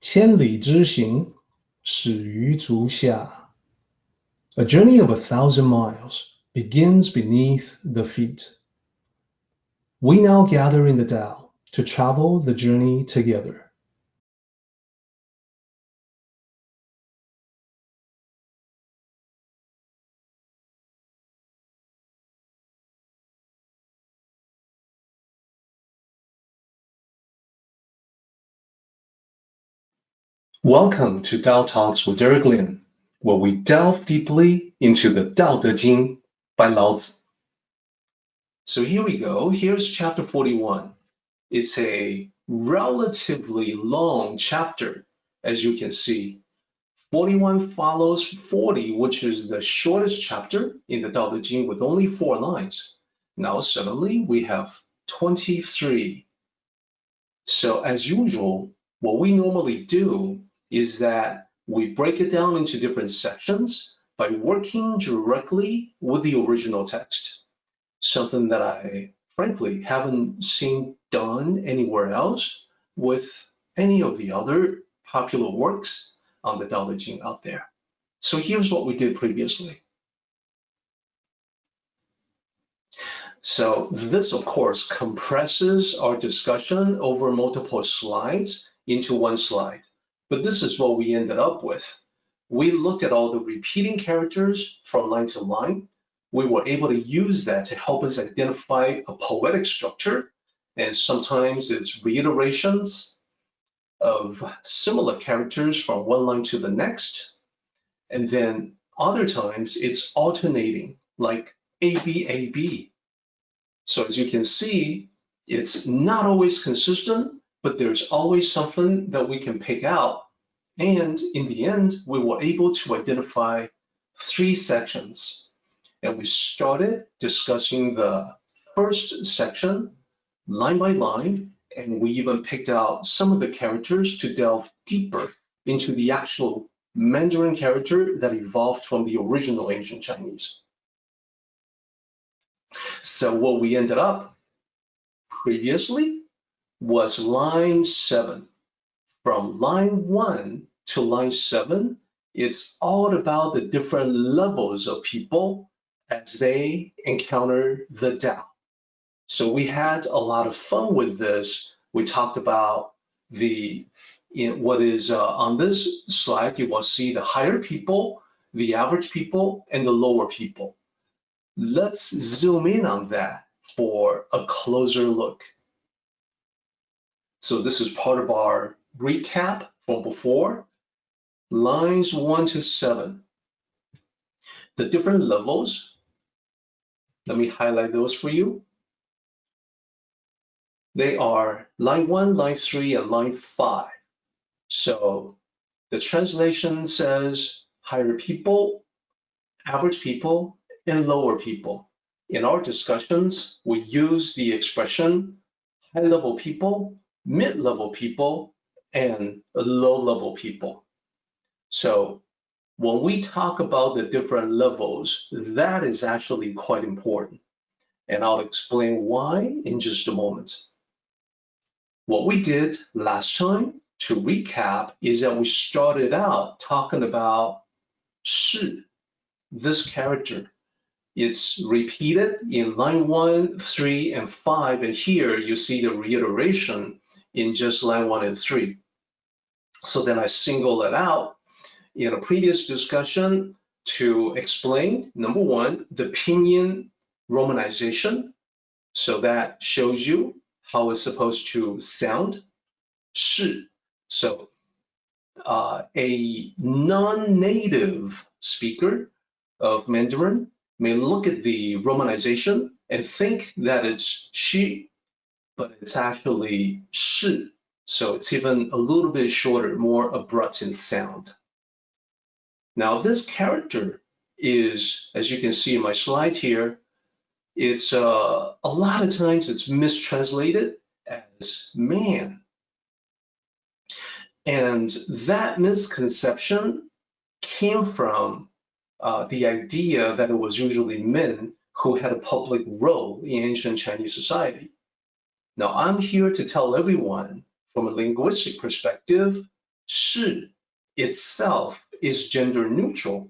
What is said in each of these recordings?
千里之行，始于足下。A journey of 1,000 miles begins beneath the feet. We now gather in the Tao to travel the journey together. Welcome to Tao Talks with Derek Lin, where we delve deeply into the Tao Te Ching by Lao Tzu. So here we go. Here's chapter 41. It's a relatively long chapter, as you can see. 41 follows 40, which is the shortest chapter in the Tao Te Ching with only 4 lines. Now suddenly we have 23. So as usual, what we normally do is that we break it down into different sections by working directly with the original text. Something that I frankly haven't seen done anywhere else with any of the other popular works on the Tao Te Ching out there. So here's what we did previously. So this, of course, compresses our discussion over multiple slides into one slide. But this is what we ended up with. We looked at all the repeating characters from line to line. We were able to use that to help us identify a poetic structure. And sometimes it's reiterations of similar characters from one line to the next. And then other times it's alternating, like AB, AB. So as you can see, it's not always consistent, but there's always something that we can pick out. And in the end, we were able to identify 3 sections. And we started discussing the first section line by line, and we even picked out some of the characters to delve deeper into the actual Mandarin character that evolved from the original ancient Chinese. So what we ended up previously was line 7. From line 1 to line 7, it's all about the different levels of people as they encounter the Tao. So we had a lot of fun with this. We talked about what is on this slide. You will see the higher people, the average people, and the lower people. Let's zoom in on that for a closer look. So this is part of our recap from before. Lines 1 to 7. The different levels, let me highlight those for you. They are line 1, line 3, and line 5. So the translation says higher people, average people, and lower people. In our discussions, we use the expression high-level people, mid-level people, and low-level people. So when we talk about the different levels, that is actually quite important. And I'll explain why in just a moment. What we did last time, to recap, is that we started out talking about shi, this character. It's repeated in line 1, 3, and 5, and here you see the reiteration in just line 1 and 3. So then I single it out in a previous discussion to explain, number 1, the pinyin romanization. So that shows you how it's supposed to sound, shi. So a non-native speaker of Mandarin may look at the romanization and think that it's shi, but it's actually shi. So it's even a little bit shorter, more abrupt in sound. Now this character is, as you can see in my slide here, it's a lot of times it's mistranslated as man. And that misconception came from the idea that it was usually men who had a public role in ancient Chinese society. Now I'm here to tell everyone from a linguistic perspective, 士 itself is gender neutral,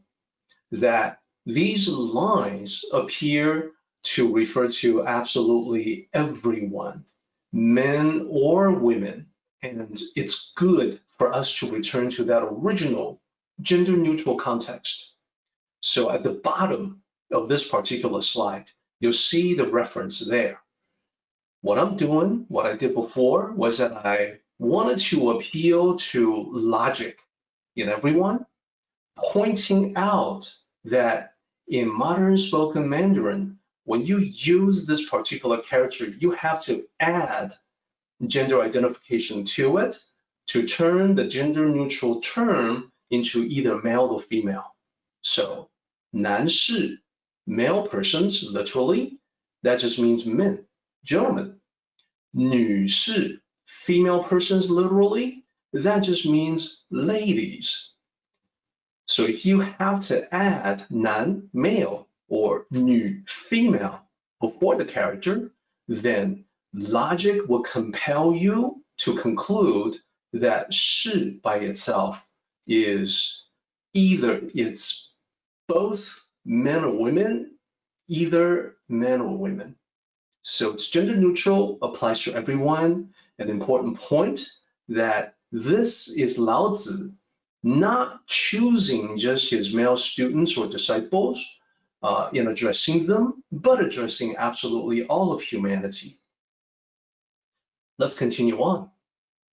that these lines appear to refer to absolutely everyone, men or women, and it's good for us to return to that original gender neutral context. So at the bottom of this particular slide, you'll see the reference there. What I'm doing, what I did before, was that I wanted to appeal to logic in everyone, pointing out that in modern spoken Mandarin, when you use this particular character, you have to add gender identification to it to turn the gender neutral term into either male or female. So, 男士, male persons, literally, that just means men, gentlemen. 女士, female persons, literally, that just means ladies. So if you have to add 男, male, or 女, female, before the character, then logic will compel you to conclude that 士 by itself is either it's both men or women, either men or women. So it's gender neutral, applies to everyone. An important point that this is Lao Tzu not choosing just his male students or disciples in addressing them, but addressing absolutely all of humanity. Let's continue on.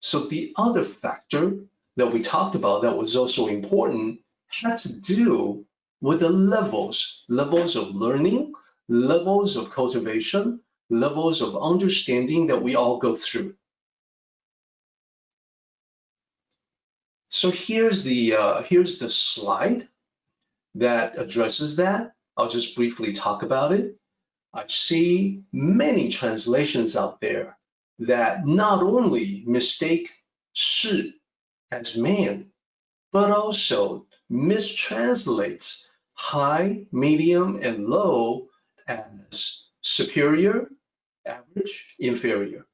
So the other factor that we talked about that was also important had to do with the levels of learning, levels of cultivation, levels of understanding that we all go through. So here's the slide that addresses that. I'll just briefly talk about it. I see many translations out there that not only mistake 士 as man, but also mistranslates high, medium, and low as superior, average, inferior.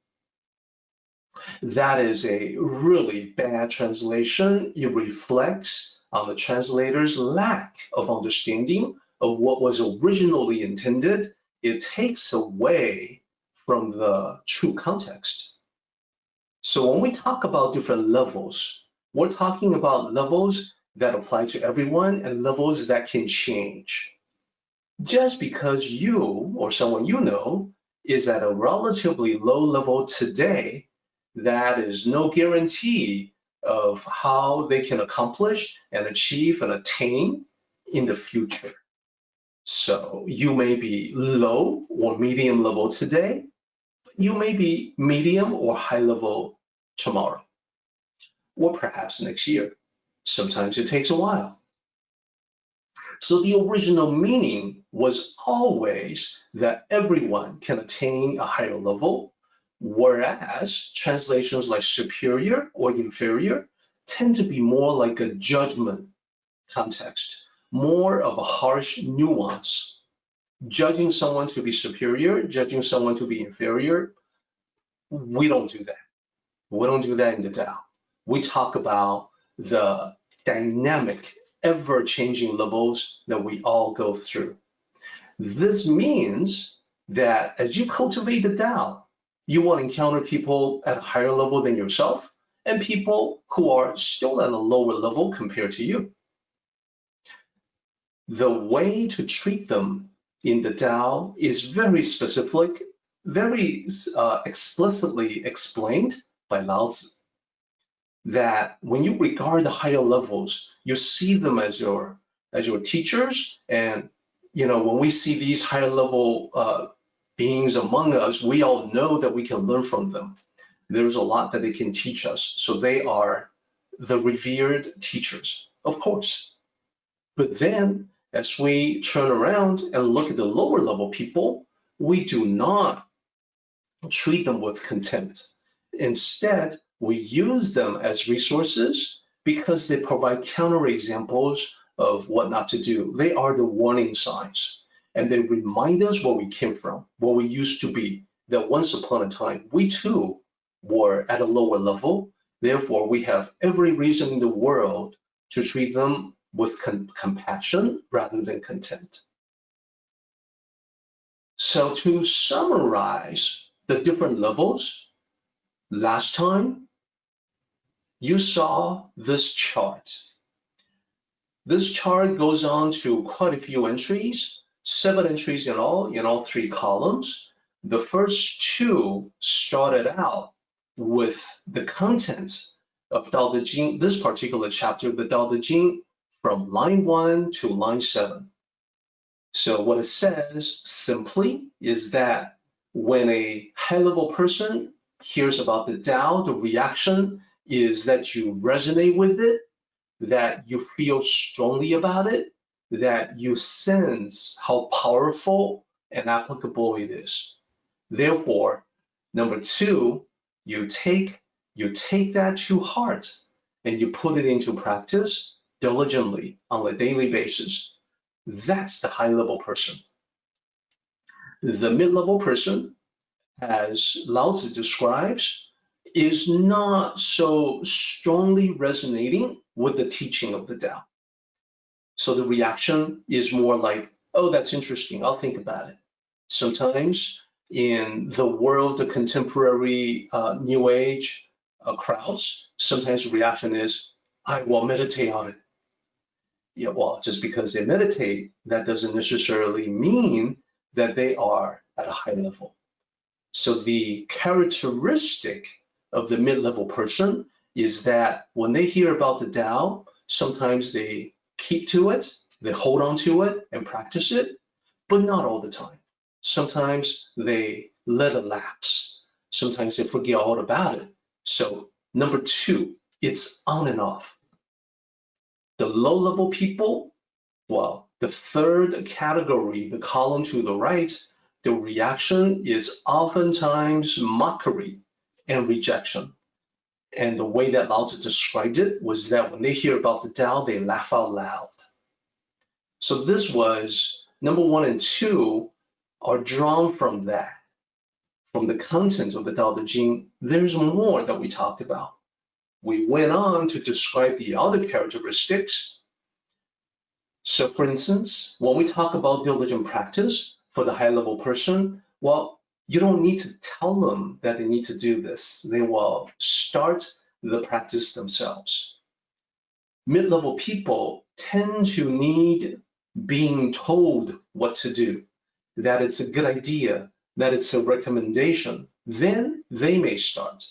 That is a really bad translation. It reflects on the translator's lack of understanding of what was originally intended. It takes away from the true context. So when we talk about different levels, we're talking about levels that apply to everyone and levels that can change. Just because you or someone you know is at a relatively low level today, that is no guarantee of how they can accomplish and achieve and attain in the future. So you may be low or medium level today, but you may be medium or high level tomorrow, or perhaps next year. Sometimes it takes a while. So the original meaning was always that everyone can attain a higher level, whereas translations like superior or inferior tend to be more like a judgment context, more of a harsh nuance. Judging someone to be superior, judging someone to be inferior, we don't do that. We don't do that in the Tao. We talk about the dynamic, ever-changing levels that we all go through. This means that as you cultivate the Tao, you will encounter people at a higher level than yourself and people who are still at a lower level compared to you. The way to treat them in the Tao is very specific, very explicitly explained by Lao Tzu. That when you regard the higher levels, you see them as your teachers, and when we see these higher level beings among us, we all know that we can learn from them. There's a lot that they can teach us, so they are the revered teachers, of course. But then, as we turn around and look at the lower level people, we do not treat them with contempt. Instead, we use them as resources because they provide counterexamples of what not to do. They are the warning signs, and they remind us where we came from, where we used to be, that once upon a time, we too were at a lower level. Therefore, we have every reason in the world to treat them with compassion rather than contempt. So to summarize the different levels, last time you saw this chart. This chart goes on to quite a few entries, 7 entries in all 3 columns. The first 2 started out with the content of Dao De Jing, this particular chapter of the Dao De Jing, from line 1 to line 7. So what it says simply is that when a high-level person hears about the Tao, the reaction is that you resonate with it, that you feel strongly about it, that you sense how powerful and applicable it is. Therefore, number 2, you take that to heart and you put it into practice diligently on a daily basis. That's the high-level person. The mid-level person, as Lao Tzu describes, is not so strongly resonating with the teaching of the Tao. So the reaction is more like, oh, that's interesting, I'll think about it. Sometimes in the world of contemporary New Age crowds, sometimes the reaction is, I will meditate on it. Yeah, well, just because they meditate, that doesn't necessarily mean that they are at a high level. So the characteristic of the mid-level person is that when they hear about the Tao, sometimes they keep to it, they hold on to it and practice it, but not all the time. Sometimes they let it lapse. Sometimes they forget all about it. So number 2, it's on and off. The low-level people, well, the third category, the column to the right, the reaction is oftentimes mockery and rejection. And the way that Lao Tzu described it was that when they hear about the Tao, they laugh out loud. So this was number 1 and 2 are drawn from that, from the content of the Tao Te Ching. There's more that we talked about. We went on to describe the other characteristics. So for instance, when we talk about diligent practice for the high-level person, well, you don't need to tell them that they need to do this. They will start the practice themselves. Mid-level people tend to need being told what to do, that it's a good idea, that it's a recommendation. Then they may start.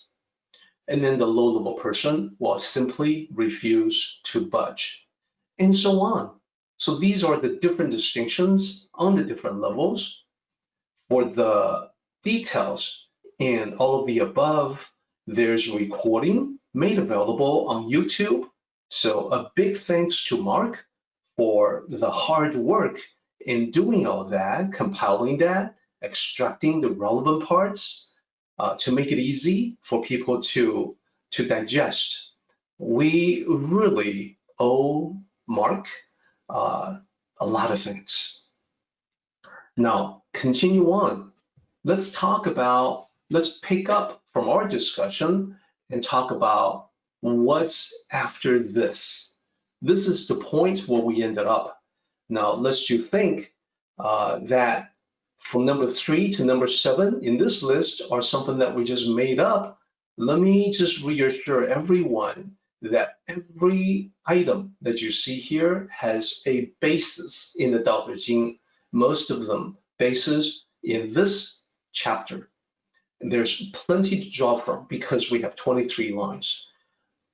And then the low-level person will simply refuse to budge, and so on. So these are the different distinctions on the different levels. For the details and all of the above, there's a recording made available on YouTube. So a big thanks to Mark for the hard work in doing all that, compiling that, extracting the relevant parts to make it easy for people to digest. We really owe Mark a lot of things. Now, continue on. Let's pick up from our discussion and talk about what's after this. This is the point where we ended up. Now, lest you think that from number 3 to number 7 in this list are something that we just made up, let me just reassure everyone that every item that you see here has a basis in the Tao Te Ching, most of them basis in this chapter. And there's plenty to draw from because we have 23 lines.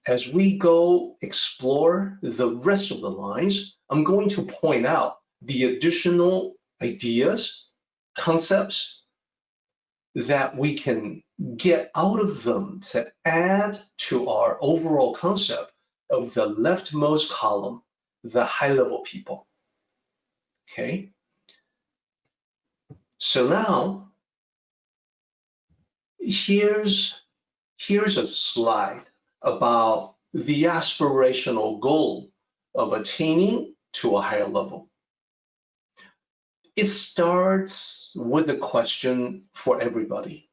As we go explore the rest of the lines, I'm going to point out the additional ideas, concepts that we can get out of them to add to our overall concept of the leftmost column, the high-level people. Okay? So now, here's a slide about the aspirational goal of attaining to a higher level. It starts with a question for everybody.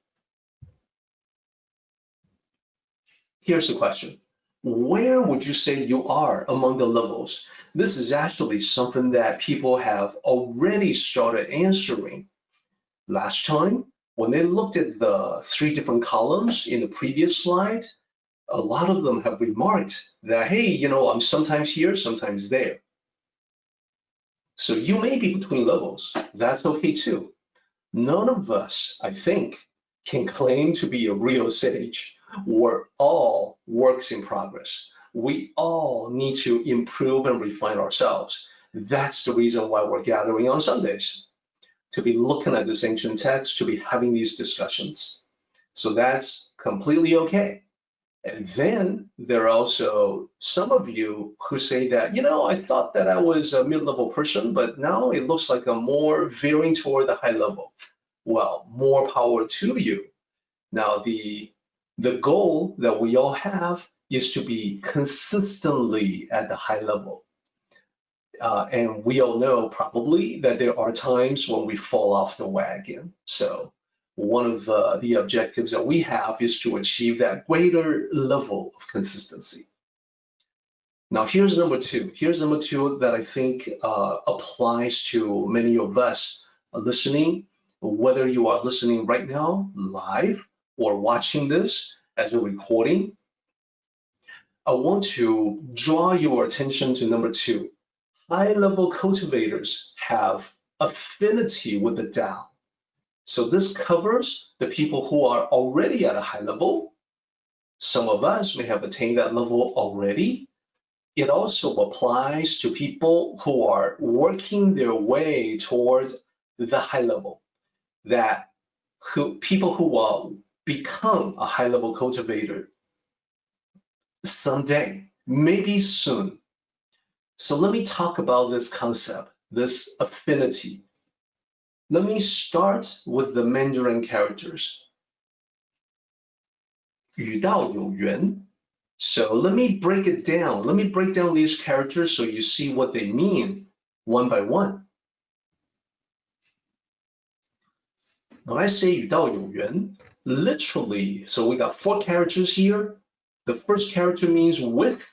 here's the question. Where would you say you are among the levels? This is actually something that people have already started answering. Last time, when they looked at the 3 different columns in the previous slide, a lot of them have remarked that, hey, you know, I'm sometimes here, sometimes there. So you may be between levels. That's okay too. None of us, I think, can claim to be a real sage. We're all works in progress. We all need to improve and refine ourselves. That's the reason why we're gathering on Sundays, to be looking at this ancient text, to be having these discussions. So that's completely okay. And then there are also some of you who say that, you know, I thought that I was a mid-level person, but now it looks like I'm more veering toward the high level. Well, more power to you. Now, the goal that we all have is to be consistently at the high level. And we all know probably that there are times when we fall off the wagon. So one of the objectives that we have is to achieve that greater level of consistency. Now, here's number 2. Here's number 2 that I think applies to many of us listening, whether you are listening right now live or watching this as a recording. I want to draw your attention to number 2. High-level cultivators have affinity with the Tao. So this covers the people who are already at a high level. Some of us may have attained that level already. It also applies to people who are working their way toward the high level, people who will become a high-level cultivator someday, maybe soon. So let me talk about this concept, this affinity. Let me start with the Mandarin characters. 与道有缘. So let me break it down. Let me break down these characters so you see what they mean one by one. When I say 与道有缘, literally, so we got 4 characters here. The first character means with.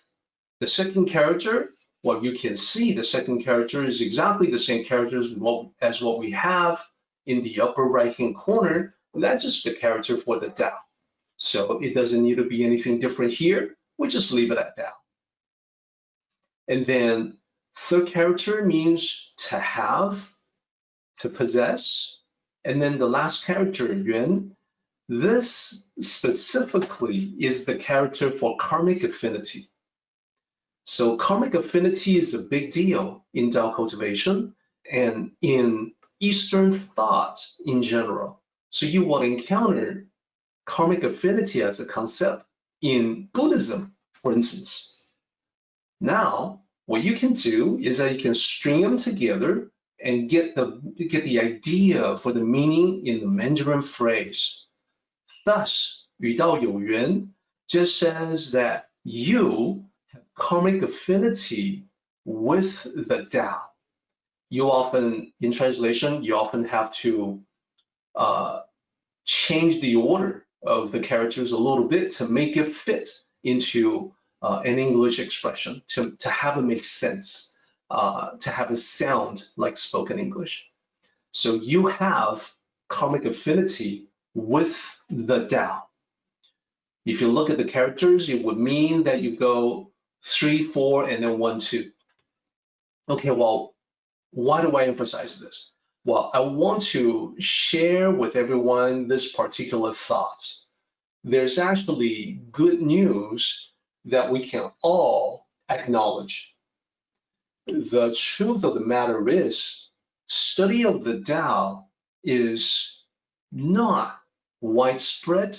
The second character, well, you can see the second character is exactly the same character as what we have in the upper right-hand corner. That's just the character for the Tao. So it doesn't need to be anything different here. We just leave it at Tao. And then third character means to have, to possess. And then the last character, Yuan, this specifically is the character for karmic affinity. So karmic affinity is a big deal in Tao cultivation and in Eastern thought in general. So you will encounter karmic affinity as a concept in Buddhism, for instance. Now, what you can do is that you can string them together and get the idea for the meaning in the Mandarin phrase. Thus, 与道有缘 just says that you have karmic affinity with the Tao. You often, in translation, you often have to change the order of the characters a little bit to make it fit into an English expression, to have it make sense, to have it sound like spoken English. So you have karmic affinity with the Tao. If you look at the characters, it would mean that you go 3, 4, and then 1, 2. Okay, well, why do I emphasize this? Well, I want to share with everyone this particular thought. There's actually good news that we can all acknowledge. The truth of the matter is, study of the Tao is not widespread,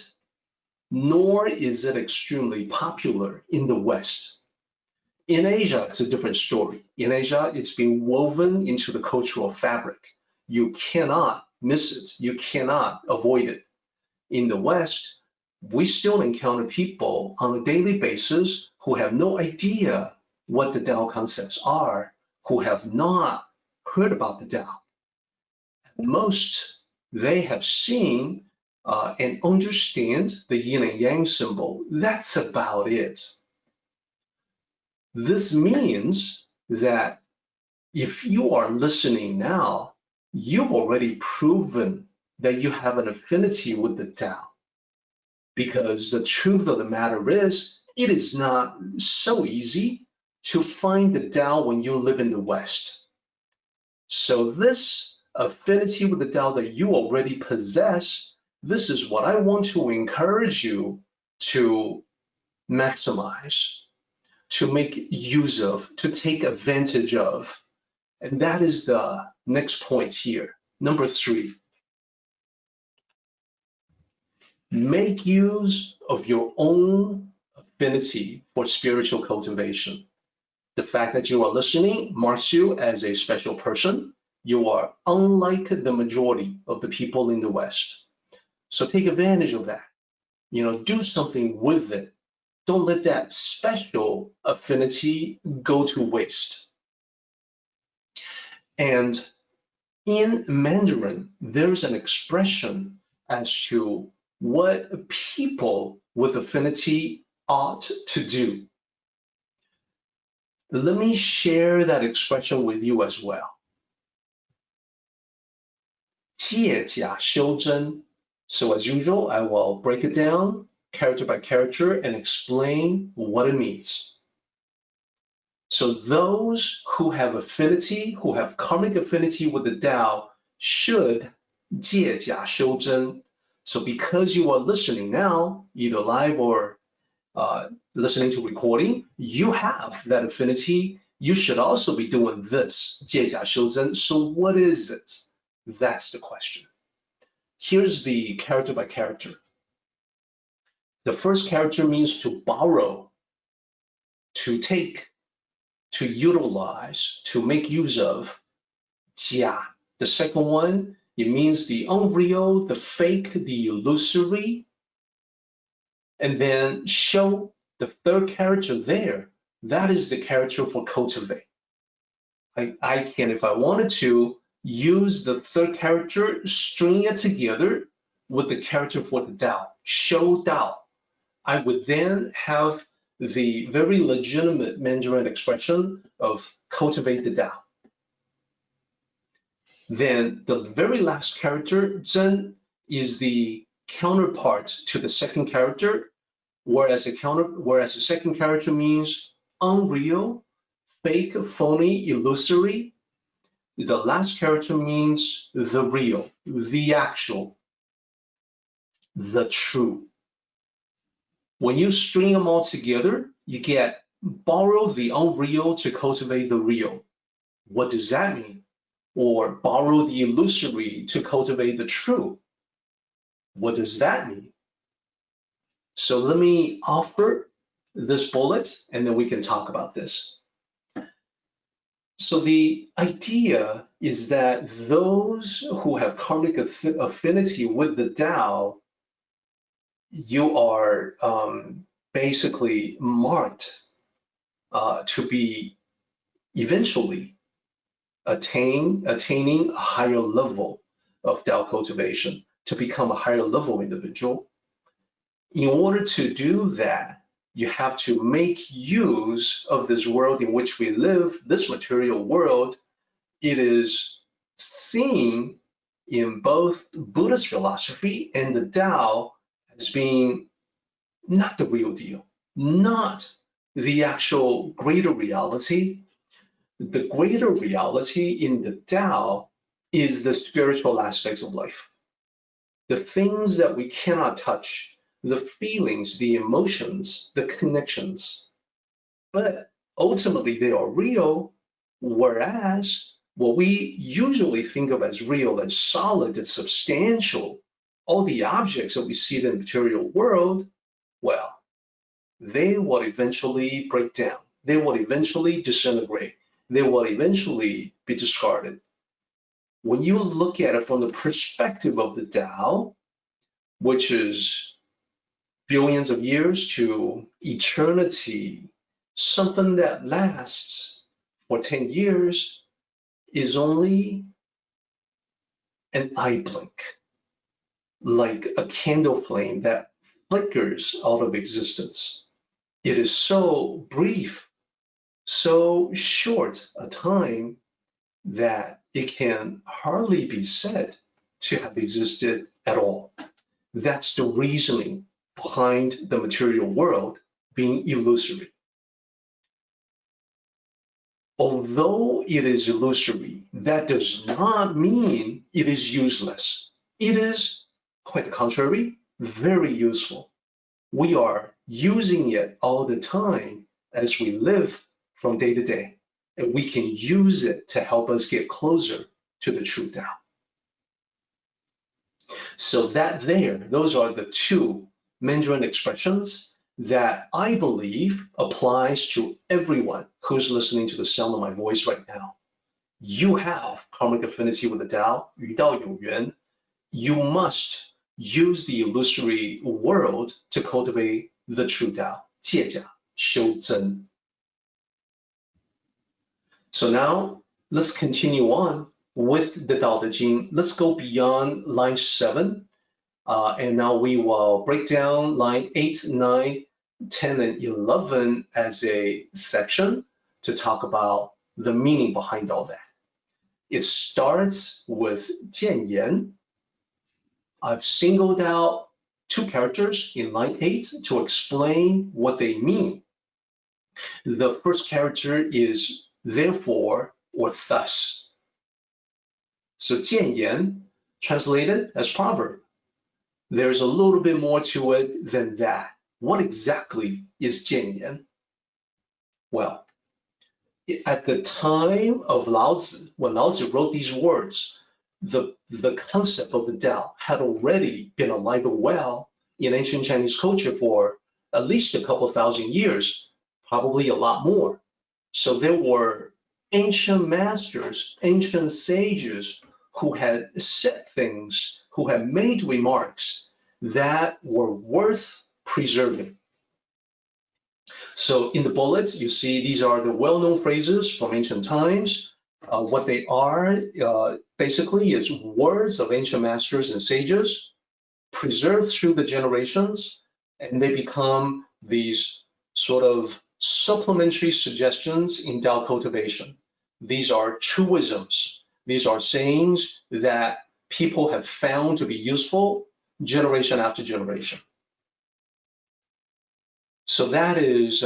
nor is it extremely popular in the West. In Asia, it's a different story. In Asia, it's been woven into the cultural fabric. You cannot miss it. You cannot avoid it. In the West, we still encounter people on a daily basis who have no idea what the Tao concepts are, who have not heard about the Tao. At most, they have seen and understand the yin and yang symbol. That's about it. This means that if you are listening now, you've already proven that you have an affinity with the Tao. Because the truth of the matter is, it is not so easy to find the Tao when you live in the West. So this affinity with the Tao that you already possess, this is what I want to encourage you to maximize, to make use of, to take advantage of. And that is the next point here. Number 3. Make use of your own affinity for spiritual cultivation. The fact that you are listening marks you as a special person. You are unlike the majority of the people in the West. So take advantage of that. Do something with it. Don't let that special affinity go to waste. And in Mandarin, there's an expression as to what people with affinity ought to do. Let me share that expression with you as well. 借假修真. So as usual, I will break it down character by character and explain what it means. So those who have affinity, who have karmic affinity with the Tao, should 借假修真. So because you are listening now, either live or listening to recording, you have that affinity. You should also be doing this, 借假修真. So what is it? That's the question. Here's the character by character. The first character means to borrow, to take, to utilize, to make use of. 假. The second one, it means the unreal, the fake, the illusory. And then show, the third character there, that is the character for cultivate. I can, if I wanted to, use the third character, string it together with the character for the Tao, show Tao. I would then have the very legitimate Mandarin expression of cultivate the Tao. Then the very last character, zhen, is the counterpart to the second character, whereas the second character means unreal, fake, phony, illusory. The last character means the real, the actual, the true. When you string them all together, you get borrow the unreal to cultivate the real. What does that mean? Or borrow the illusory to cultivate the true. What does that mean? So let me offer this bullet and then we can talk about this. So the idea is that those who have karmic affinity with the Tao, you are basically marked to be eventually attaining a higher level of Tao cultivation, to become a higher level individual. In order to do that, you have to make use of this world in which we live, this material world. It is seen in both Buddhist philosophy and the Tao as being not the real deal, not the actual greater reality. The greater reality in the Tao is the spiritual aspects of life. The things that we cannot touch, the feelings, the emotions, the connections. But ultimately they are real, whereas what we usually think of as real, as solid, as substantial, all the objects that we see in the material world, well, they will eventually break down. They will eventually disintegrate. They will eventually be discarded. When you look at it from the perspective of the Tao, which is billions of years to eternity, something that lasts for 10 years is only an eye blink. like a candle flame that flickers out of existence. It is so brief, so short a time that it can hardly be said to have existed at all. That's the reasoning behind the material world being illusory. Although it is illusory, that does not mean it is useless. It is, quite the contrary, very useful. We are using it all the time as we live from day to day, and we can use it to help us get closer to the true Tao. So those are the two Mandarin expressions that I believe applies to everyone who's listening to the sound of my voice right now. You have karmic affinity with the Tao, 与道有缘. You must use the illusory world to cultivate the true Tao, 借假修真. So now let's continue on with the Tao Te Ching. Let's go beyond line 7. And now we will break down line 8, 9, 10, and 11 as a section to talk about the meaning behind all that. It starts with 建言. I've singled out 2 characters in line 8 to explain what they mean. The first character is therefore or thus. So 建言, translated as proverb. There's a little bit more to it than that. What exactly is 建言? Well, at the time of Lao Tzu, when Lao Tzu wrote these words, the concept of the Tao had already been alive and well in ancient Chinese culture for at least a couple thousand years, probably a lot more. So there were ancient masters, ancient sages who had said things, who had made remarks that were worth preserving. So in the bullets, you see these are the well-known phrases from ancient times. What they are basically is words of ancient masters and sages preserved through the generations, and they become these sort of supplementary suggestions in Tao cultivation. These are truisms. These are sayings that people have found to be useful generation after generation. So that is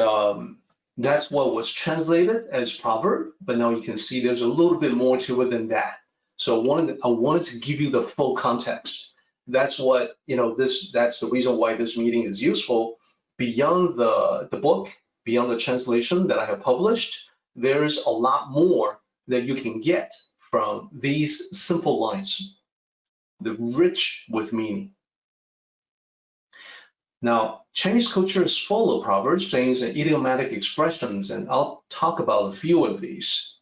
that's what was translated as proverb, but now you can see there's a little bit more to it than that. So I wanted to give you the full context. That's what, that's the reason why this meeting is useful. Beyond the book, beyond the translation that I have published, there's a lot more that you can get from these simple lines. They're rich with meaning. Now, Chinese culture is full of proverbs, sayings, and idiomatic expressions, and I'll talk about a few of these.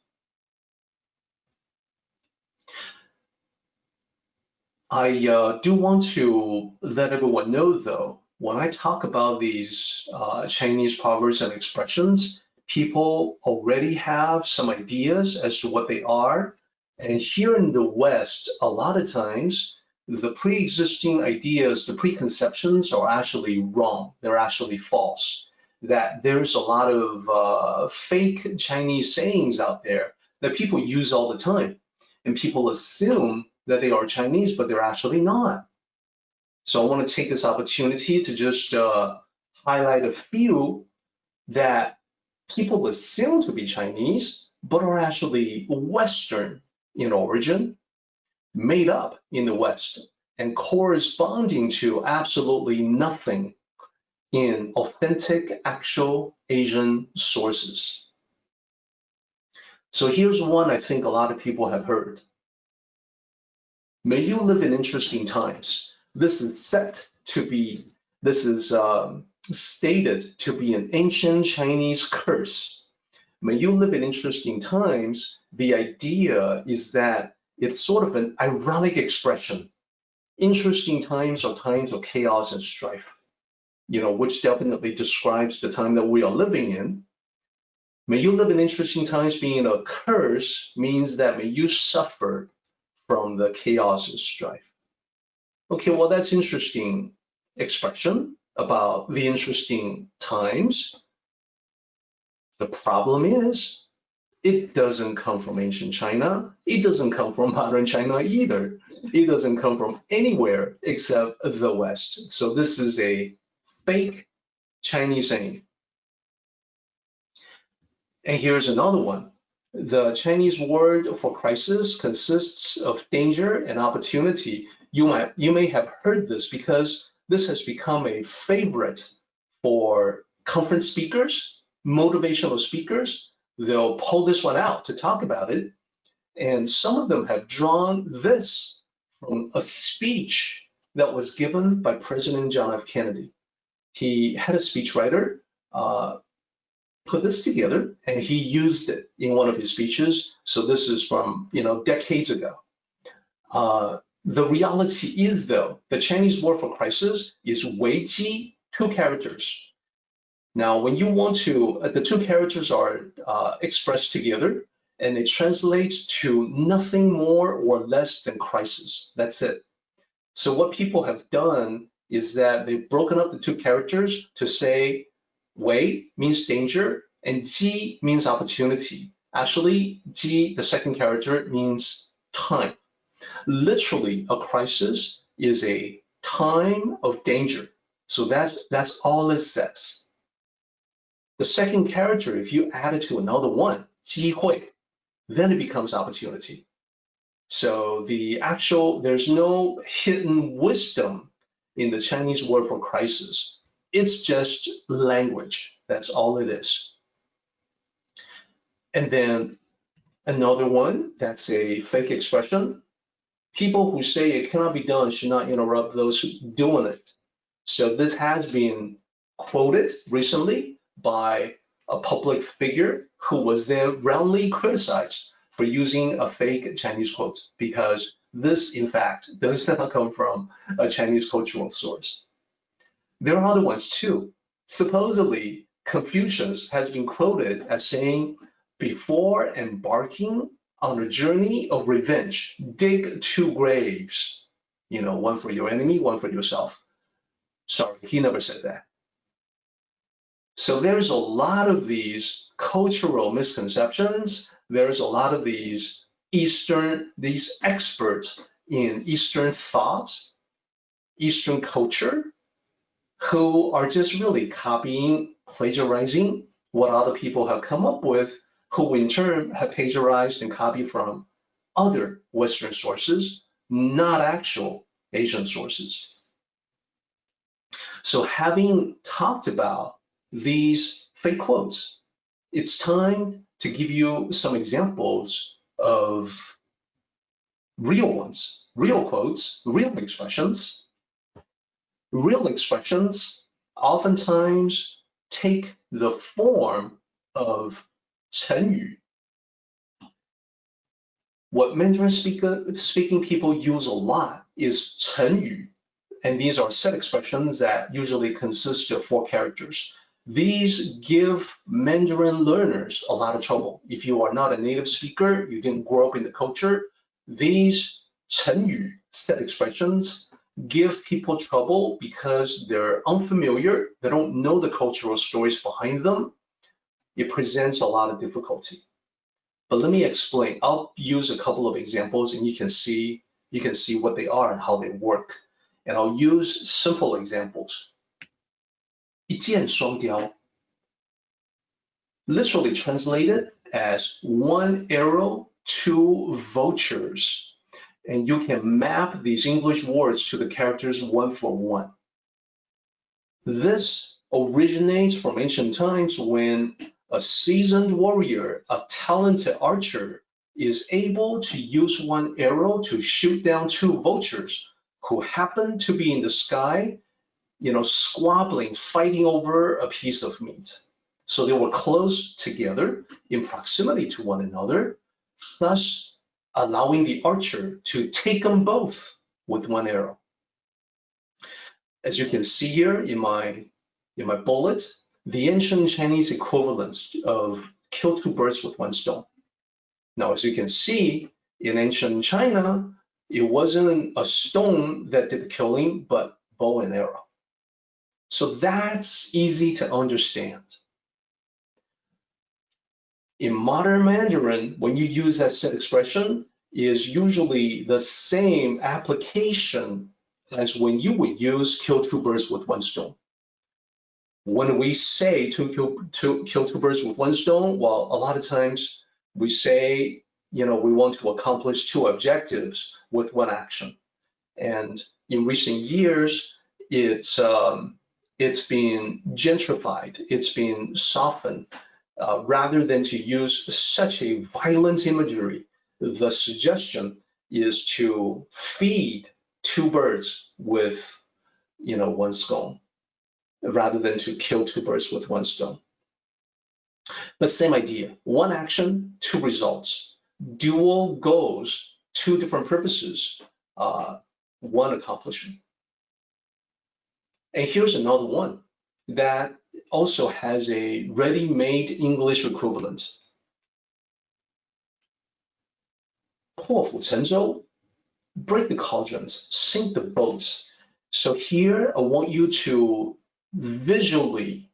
I do want to let everyone know, though, when I talk about these Chinese proverbs and expressions, people already have some ideas as to what they are. And here in the West, a lot of times, the pre-existing ideas, the preconceptions are actually wrong. They're actually false. That there's a lot of fake Chinese sayings out there that people use all the time. And people assume that they are Chinese, but they're actually not. So I want to take this opportunity to just highlight a few that people assume to be Chinese, but are actually Western in origin, made up in the West, and corresponding to absolutely nothing in authentic, actual Asian sources. So here's one I think a lot of people have heard. May you live in interesting times. This is stated to be an ancient Chinese curse. May you live in interesting times, the idea is that it's sort of an ironic expression. Interesting times are times of chaos and strife, which definitely describes the time that we are living in. May you live in interesting times being a curse means that may you suffer from the chaos and strife. Okay, well, that's interesting expression about the interesting times. The problem is, it doesn't come from ancient China. It doesn't come from modern China either. It doesn't come from anywhere except the West. So this is a fake Chinese saying. And here's another one. The Chinese word for crisis consists of danger and opportunity. You may have heard this because this has become a favorite for conference speakers, motivational speakers. They'll pull this one out to talk about it. And some of them have drawn this from a speech that was given by President John F. Kennedy. He had a speechwriter put this together, and he used it in one of his speeches. So this is from decades ago. The reality is, though, the Chinese word for crisis is 危机, 2 characters. Now, when you want to, the 2 characters are expressed together, and it translates to nothing more or less than crisis. That's it. So what people have done is that they've broken up the 2 characters to say 危 means danger, and 机 means opportunity. Actually, 机, the second character, means time. Literally, a crisis is a time of danger. So that's all it says. The second character, if you add it to another one, 机会, then it becomes opportunity. So there's no hidden wisdom in the Chinese word for crisis. It's just language. That's all it is. And then another one, that's a fake expression. People who say it cannot be done should not interrupt those doing it. So this has been quoted recently by a public figure who was then roundly criticized for using a fake Chinese quote, because this, in fact, does not come from a Chinese cultural source. There are other ones too. Supposedly, Confucius has been quoted as saying, before embarking on a journey of revenge, dig 2 graves. One for your enemy, one for yourself. Sorry, he never said that. So there's a lot of these cultural misconceptions. There's a lot of these experts in Eastern thought, Eastern culture, who are just really copying, plagiarizing what other people have come up with, who in turn have plagiarized and copied from other Western sources, not actual Asian sources. So having talked about these fake quotes, it's time to give you some examples of real ones, real quotes, real expressions. Real expressions oftentimes take the form of 成语. What Mandarin speaking people use a lot is 成语, and these are set expressions that usually consist of 4 characters. These give Mandarin learners a lot of trouble. If you are not a native speaker, you didn't grow up in the culture, these 成语 set expressions give people trouble because they're unfamiliar, they don't know the cultural stories behind them. It presents a lot of difficulty. But let me explain. I'll use a couple of examples and you can see what they are and how they work. And I'll use simple examples. 一箭双雕, literally translated as 1 arrow, 2 vultures. And you can map these English words to the characters 1 for 1. This originates from ancient times when a seasoned warrior, a talented archer, is able to use 1 arrow to shoot down 2 vultures who happen to be in the sky, squabbling, fighting over a piece of meat. So they were close together in proximity to one another, thus allowing the archer to take them both with 1 arrow. As you can see here in my bullet, the ancient Chinese equivalent of kill 2 birds with 1 stone. Now, as you can see, in ancient China, It wasn't a stone that did the killing, but bow and arrow. So that's easy to understand. In modern Mandarin, when you use that set expression, is usually the same application as when you would use kill two birds with one stone. When we say to kill two birds with one stone, well, a lot of times we say, we want to accomplish two objectives with one action. And in recent years, it's been gentrified, it's been softened. Rather than to use such a violent imagery, the suggestion is to feed two birds with, one stone, rather than to kill two birds with one stone. But same idea, one action, two results. Dual goals, two different purposes, one accomplishment. And here's another one that also has a ready-made English equivalent. 破釜沉舟, break the cauldrons, sink the boats. So here I want you to visually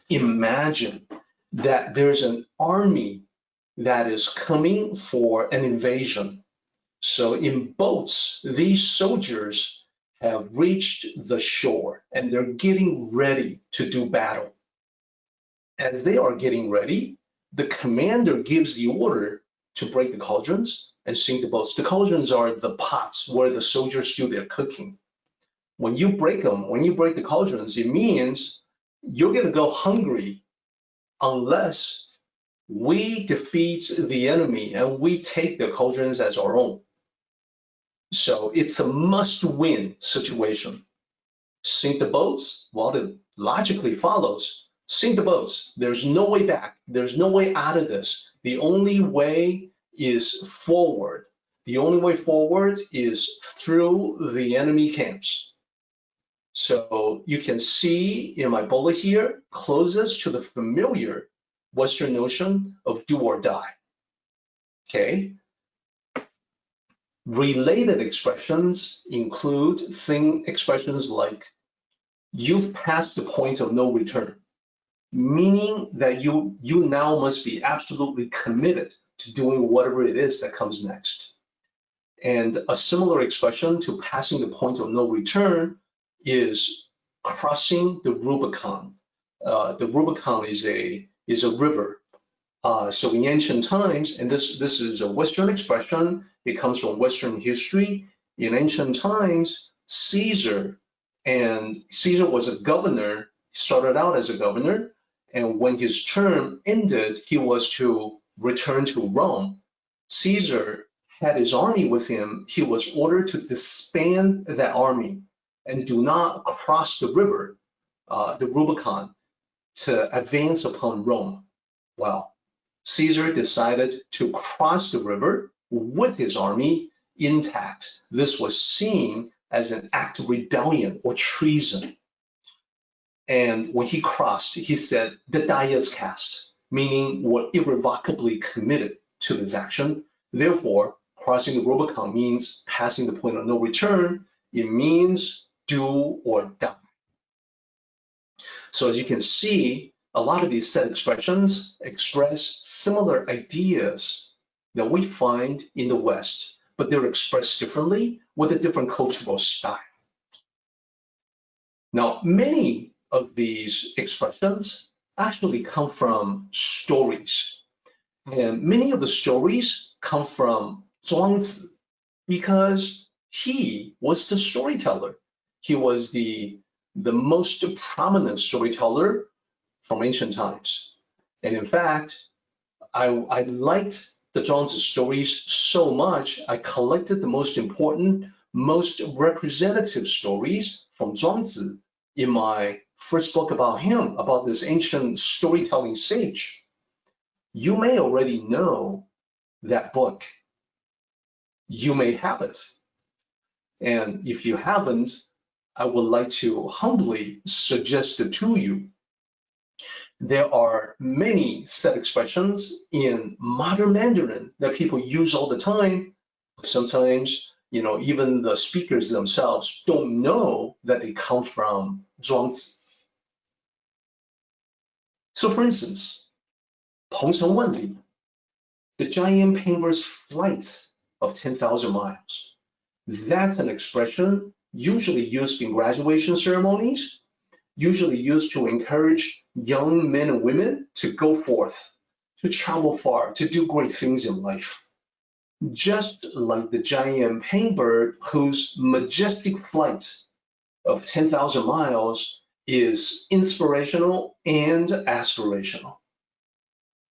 imagine that there's an army that is coming for an invasion. So in boats, these soldiers have reached the shore and they're getting ready to do battle. As they are getting ready, the commander gives the order to break the cauldrons and sink the boats. The cauldrons are the pots where the soldiers do their cooking. When you break them, when you break the cauldrons, it means you're going to go hungry unless we defeat the enemy and we take the cauldrons as our own. So it's a must-win situation. Sink the boats? Well, it logically follows. Sink the boats. There's no way back. There's no way out of this. The only way is forward. The only way forward is through the enemy camps. So you can see in my bullet here, closest to the familiar Western notion of do or die. Okay. Related expressions include expressions like you've passed the point of no return, meaning that you now must be absolutely committed to doing whatever it is that comes next. And a similar expression to passing the point of no return is crossing the Rubicon. The Rubicon is a river. So in ancient times, and this is a Western expression, it comes from Western history. In ancient times, Caesar was a governor, started out as a governor, and when his term ended, he was to return to Rome. Caesar had his army with him. He was ordered to disband that army and do not cross the river, the Rubicon, to advance upon Rome. Well, Caesar decided to cross the river with his army intact. This was seen as an act of rebellion or treason. And when he crossed, he said, the die is cast, meaning we're irrevocably committed to this action. Therefore, crossing the Rubicon means passing the point of no return. It means do or die. So as you can see, a lot of these set expressions express similar ideas that we find in the West, but they're expressed differently with a different cultural style. Now, many of these expressions actually come from stories. And many of the stories come from Zhuangzi because he was the storyteller. He was the most prominent storyteller from ancient times. And in fact, I liked the Zhuangzi stories so much, I collected the most important, most representative stories from Zhuangzi in my first book about him, about this ancient storytelling sage. You may already know that book. You may have it. And if you haven't, I would like to humbly suggest it to you. There are many set expressions in modern Mandarin that people use all the time, Sometimes, even the speakers themselves don't know that they come from 庄子. So for instance, 鹏程万里, the giant painter's flight of 10,000 miles. That's an expression usually used in graduation ceremonies, usually used to encourage young men and women to go forth, to travel far, to do great things in life. Just like the giant painter whose majestic flight of 10,000 miles is inspirational and aspirational.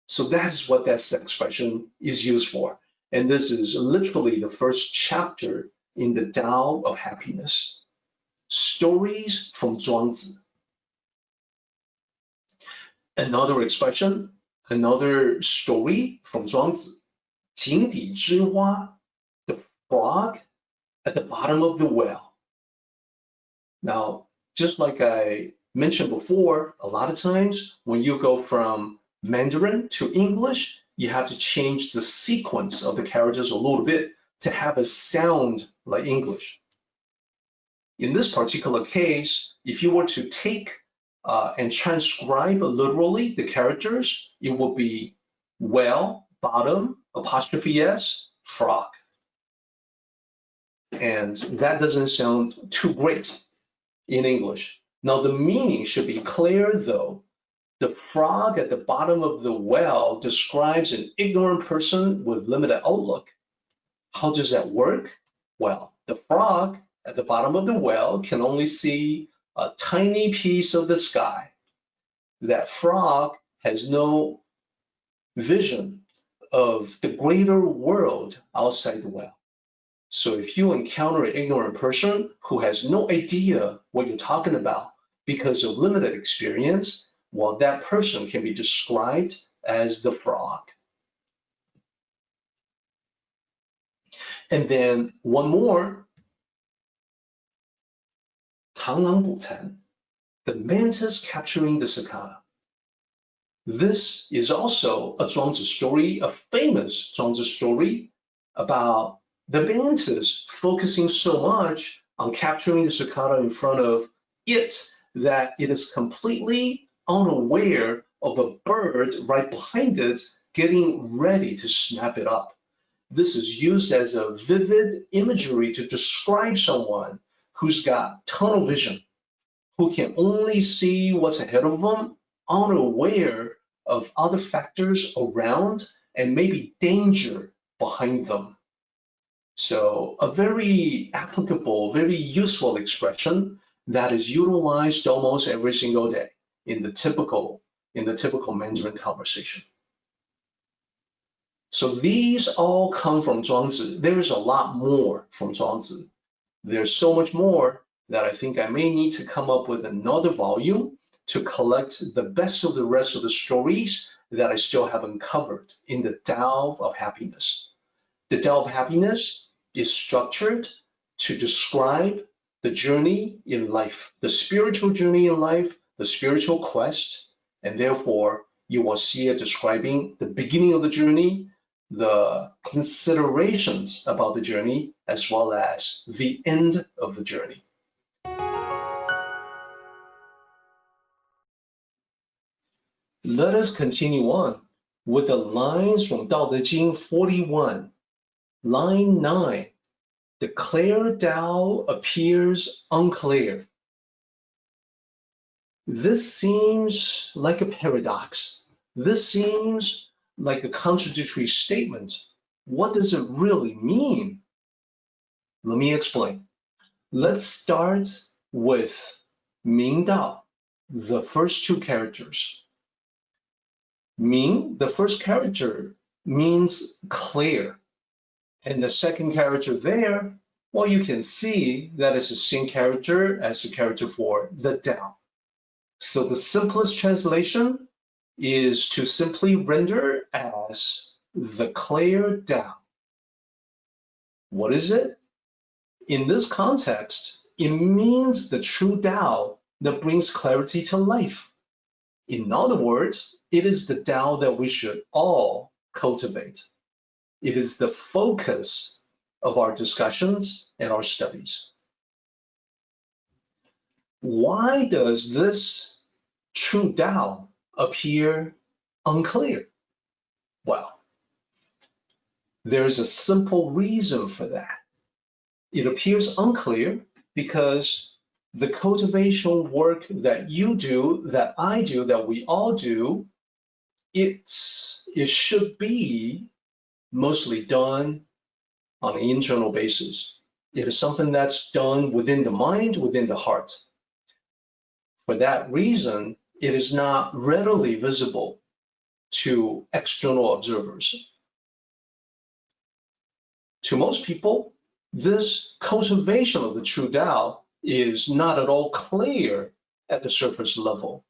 So that's what that expression is used for. And this is literally the first chapter in the Tao of Happiness. Stories from 庄子. Another expression, another story from 庄子. 井底之蛙, the frog at the bottom of the well. Now, just like I mentioned before, a lot of times when you go from Mandarin to English, you have to change the sequence of the characters a little bit to have it sound like English. In this particular case, if you were to take and transcribe literally the characters, it would be well, bottom, apostrophe S, frog. And that doesn't sound too great in English. Now the meaning should be clear though. The frog at the bottom of the well describes an ignorant person with limited outlook. How does that work? Well, the frog at the bottom of the well can only see a tiny piece of the sky. That frog has no vision of the greater world outside the well. So if you encounter an ignorant person who has no idea what you're talking about because of limited experience, well, that person can be described as the frog. And then one more, 螳螂捕蝉, the mantis capturing the cicada. This is also a 庄子 story, a famous 庄子 story about the mantis focusing so much on capturing the cicada in front of it that it is completely unaware of a bird right behind it getting ready to snap it up. This is used as a vivid imagery to describe someone who's got tunnel vision, who can only see what's ahead of them, unaware of other factors around and maybe danger behind them. So a very applicable, very useful expression that is utilized almost every single day in the typical Mandarin conversation. So these all come from 庄子. There's a lot more from 庄子. There's so much more that I think I may need to come up with another volume to collect the best of the rest of the stories that I still haven't covered in the Tao of Happiness. The Tao of Happiness is structured to describe the journey in life, the spiritual journey in life, the spiritual quest, and therefore you will see it describing the beginning of the journey, the considerations about the journey, as well as the end of the journey. Let us continue on with the lines from 道德经 41, line 9. The clear Tao appears unclear. This seems like a paradox. This seems like a contradictory statement. What does it really mean? Let me explain. Let's start with 明道, the first two characters. 明, the first character, means clear. And the second character there, well, you can see that it's the same character as the character for the Tao. So the simplest translation is to simply render as the clear Tao. What is it? In this context, it means the true Tao that brings clarity to life. In other words, it is the Tao that we should all cultivate. It is the focus of our discussions and our studies. Why does this true Tao appear unclear? Well, there's a simple reason for that. It appears unclear because the cultivation work that you do, that I do, that we all do, it should be mostly done on an internal basis. It is something that's done within the mind, within the heart. For that reason, it is not readily visible to external observers. To most people, this cultivation of the true Tao is not at all clear at the surface level.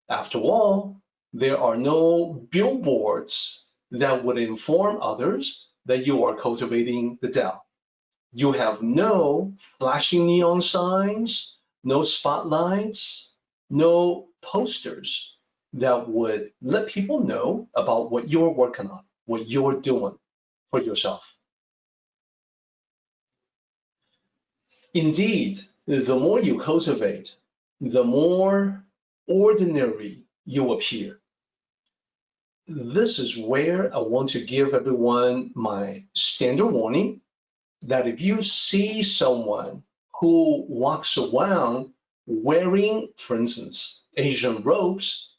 After all, there are no billboards that would inform others that you are cultivating the Tao. You have no flashing neon signs, no spotlights, no posters that would let people know about what you're working on, what you're doing for yourself. Indeed, the more you cultivate, the more ordinary you appear. This is where I want to give everyone my standard warning that if you see someone who walks around wearing, for instance, Asian robes,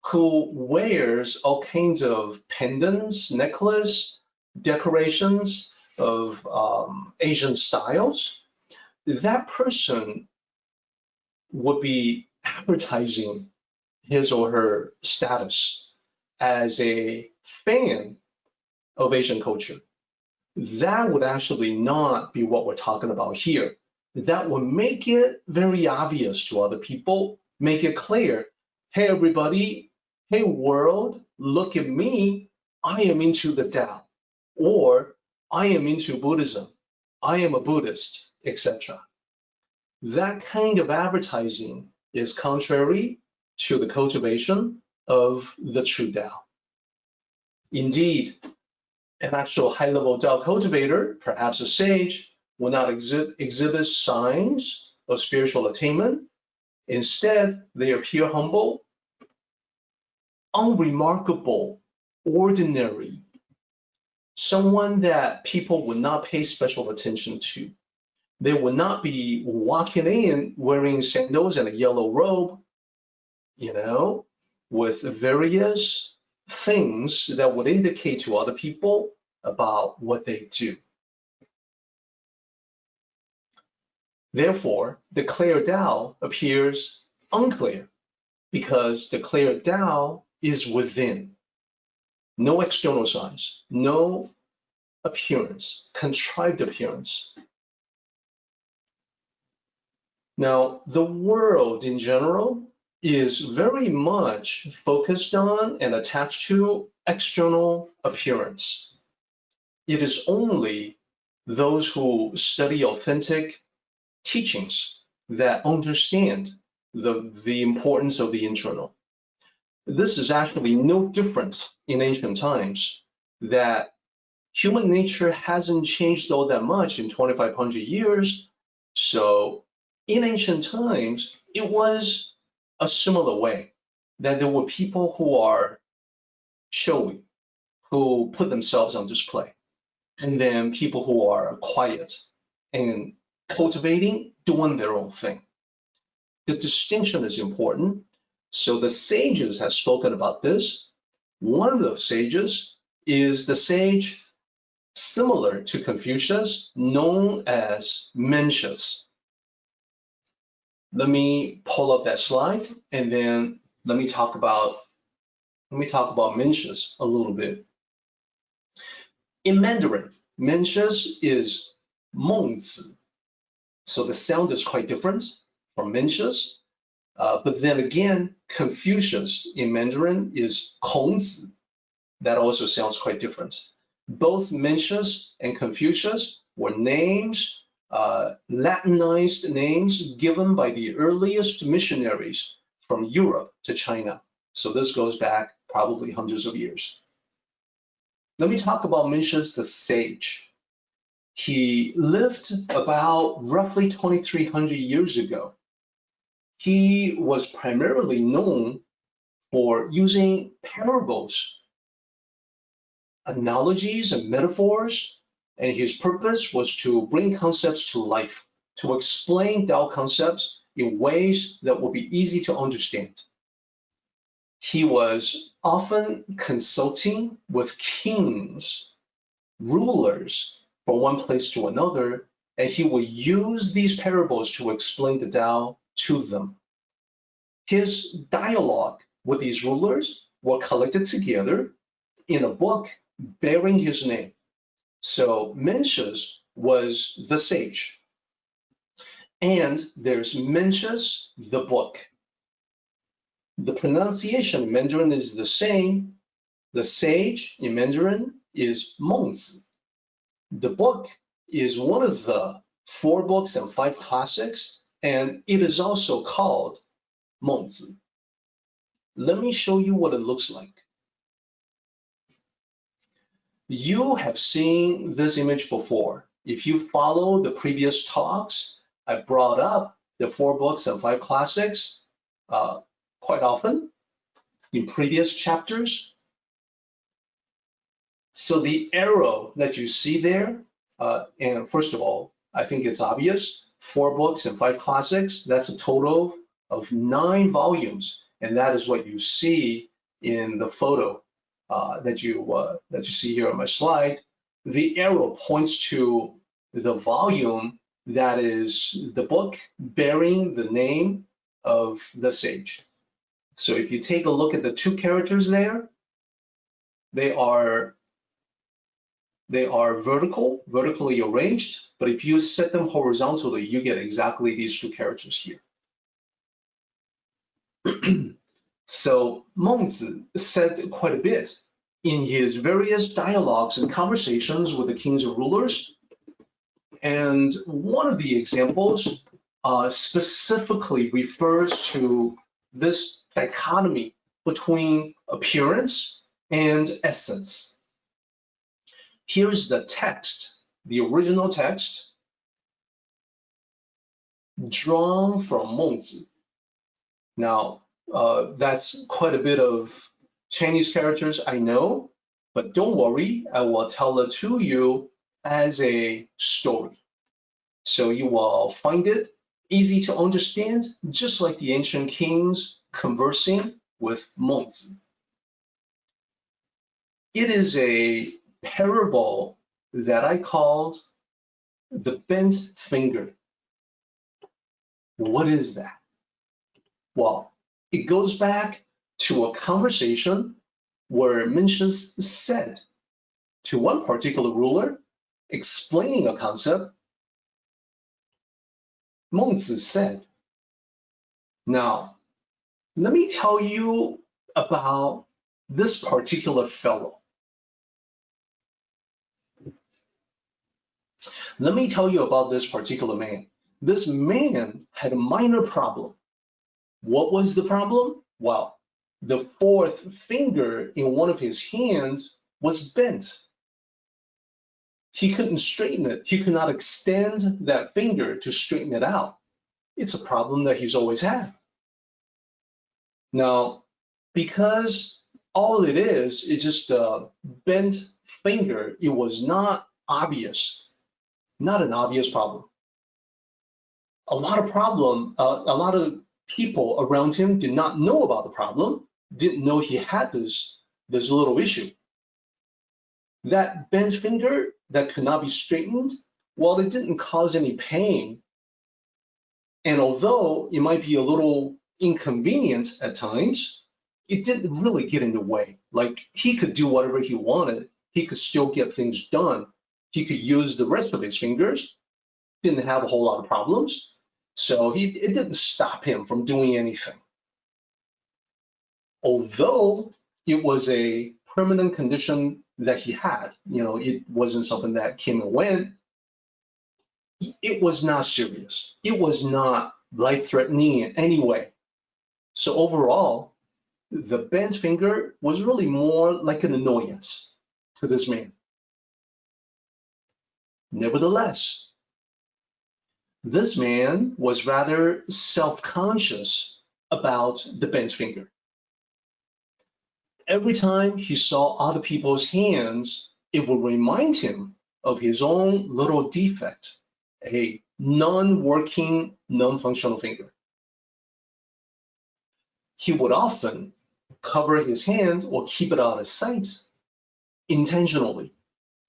who wears all kinds of pendants, necklace, decorations of Asian styles, that person would be advertising his or her status as a fan of Asian culture. That would actually not be what we're talking about here. That would make it very obvious to other people, make it clear, hey everybody, hey world, look at me, I am into the Tao, or I am into Buddhism, I am a Buddhist, etc. That kind of advertising is contrary to the cultivation of the true Tao. Indeed, an actual high-level Tao cultivator, perhaps a sage, will not exhibit signs of spiritual attainment. Instead, they appear humble, unremarkable, ordinary, someone that people would not pay special attention to. They would not be walking in wearing sandals and a yellow robe, with various things that would indicate to other people about what they do. Therefore, the clear Tao appears unclear because the clear Tao is within. No external signs, no appearance, contrived appearance. Now, the world in general is very much focused on and attached to external appearance. It is only those who study authentic teachings that understand the importance of the internal. This is actually no different in ancient times, that human nature hasn't changed all that much in 2,500 years. So in ancient times, it was a similar way, that there were people who are showy, who put themselves on display, and then people who are quiet and cultivating, doing their own thing. The distinction is important. So the sages have spoken about this. One of those sages is the sage similar to Confucius, known as Mencius. Let me pull up that slide, and then let me talk about Mencius a little bit. In Mandarin, Mencius is Mengzi, so the sound is quite different from Mencius. But then again, Confucius in Mandarin is Kongzi. That also sounds quite different. Both Mencius and Confucius were names, Latinized names given by the earliest missionaries from Europe to China. So this goes back probably hundreds of years. Let me talk about Mencius the sage. He lived about roughly 2,300 years ago. He was primarily known for using parables, analogies, and metaphors, and his purpose was to bring concepts to life, to explain Tao concepts in ways that would be easy to understand. He was often consulting with kings, rulers, from one place to another, and he would use these parables to explain the Tao to them. His dialogue with these rulers were collected together in a book bearing his name. So Mencius was the sage. And there's Mencius, the book. The pronunciation in Mandarin is the same. The sage in Mandarin is Mengzi. The book is one of the 4 books and 5 classics, and it is also called Mengzi. Let me show you what it looks like. You have seen this image before. If you follow the previous talks, I brought up the 4 books and 5 classics quite often in previous chapters. So the arrow that you see there, and first of all, I think it's obvious, 4 books and 5 classics, that's a total of 9 volumes. And that is what you see in the photo that you see here on my slide. The arrow points to the volume that is the book bearing the name of the sage. So if you take a look at the 2 characters there, they are vertically arranged, but if you set them horizontally, you get exactly these 2 characters here. So Mengzi said quite a bit in his various dialogues and conversations with the kings and rulers. And one of the examples specifically refers to this dichotomy between appearance and essence. Here's the text, the original text, drawn from Mengzi. Now, that's quite a bit of Chinese characters, I know, but don't worry, I will tell it to you as a story. So you will find it easy to understand, just like the ancient kings conversing with Mengzi. It is a parable that I called the bent finger. What is that? Well, it goes back to a conversation where Mencius said to one particular ruler, explaining a concept, Mengzi said, "Now, let me tell you about this particular fellow. Let me tell you about this particular man. This man had a minor problem. What was the problem? Well, the 4th finger in one of his hands was bent. He couldn't straighten it. He could not extend that finger to straighten it out. It's a problem that he's always had. Now, because all it is just a bent finger, it was not obvious, not an obvious problem. A lot of people around him did not know about the problem, didn't know he had this little issue. That bent finger that could not be straightened, well, it didn't cause any pain. And although it might be a little inconvenient at times, it didn't really get in the way. Like, he could do whatever he wanted. He could still get things done. He could use the rest of his fingers. Didn't have a whole lot of problems. So it didn't stop him from doing anything. Although it was a permanent condition that he had, it wasn't something that came and went. It was not serious. It was not life-threatening in any way. So overall, the bent finger was really more like an annoyance to this man. Nevertheless, this man was rather self-conscious about the bent finger. Every time he saw other people's hands, it would remind him of his own little defect, a non-working, non-functional finger. He would often cover his hand or keep it out of sight intentionally,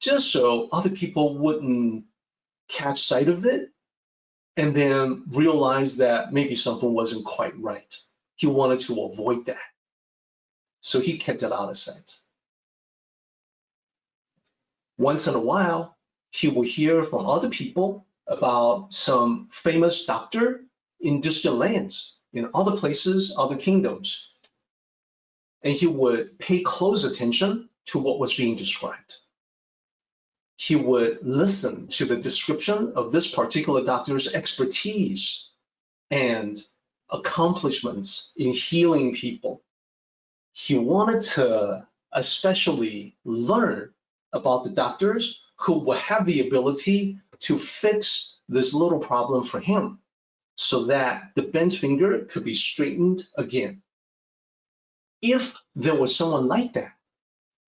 just so other people wouldn't catch sight of it and then realize that maybe something wasn't quite right. He wanted to avoid that. So he kept it out of sight. Once in a while, he would hear from other people about some famous doctor in distant lands, in other places, other kingdoms. And he would pay close attention to what was being described. He would listen to the description of this particular doctor's expertise and accomplishments in healing people. He wanted to especially learn about the doctors who would have the ability to fix this little problem for him so that the bent finger could be straightened again. If there was someone like that,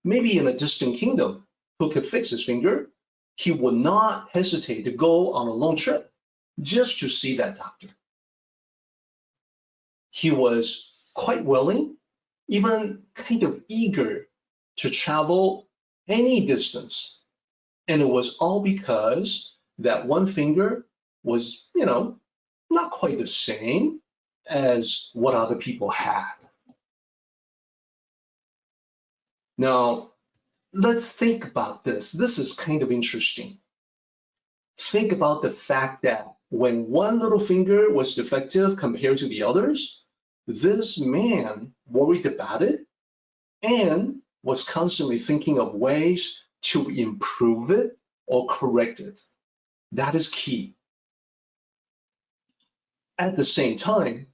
maybe in a distant kingdom, who could fix his finger, he would not hesitate to go on a long trip just to see that doctor. He was quite willing, even kind of eager to travel any distance. And it was all because that one finger was, not quite the same as what other people had. Now, let's think about this. This is kind of interesting. Think about the fact that when one little finger was defective compared to the others, this man worried about it and was constantly thinking of ways to improve it or correct it. That is key. At the same time,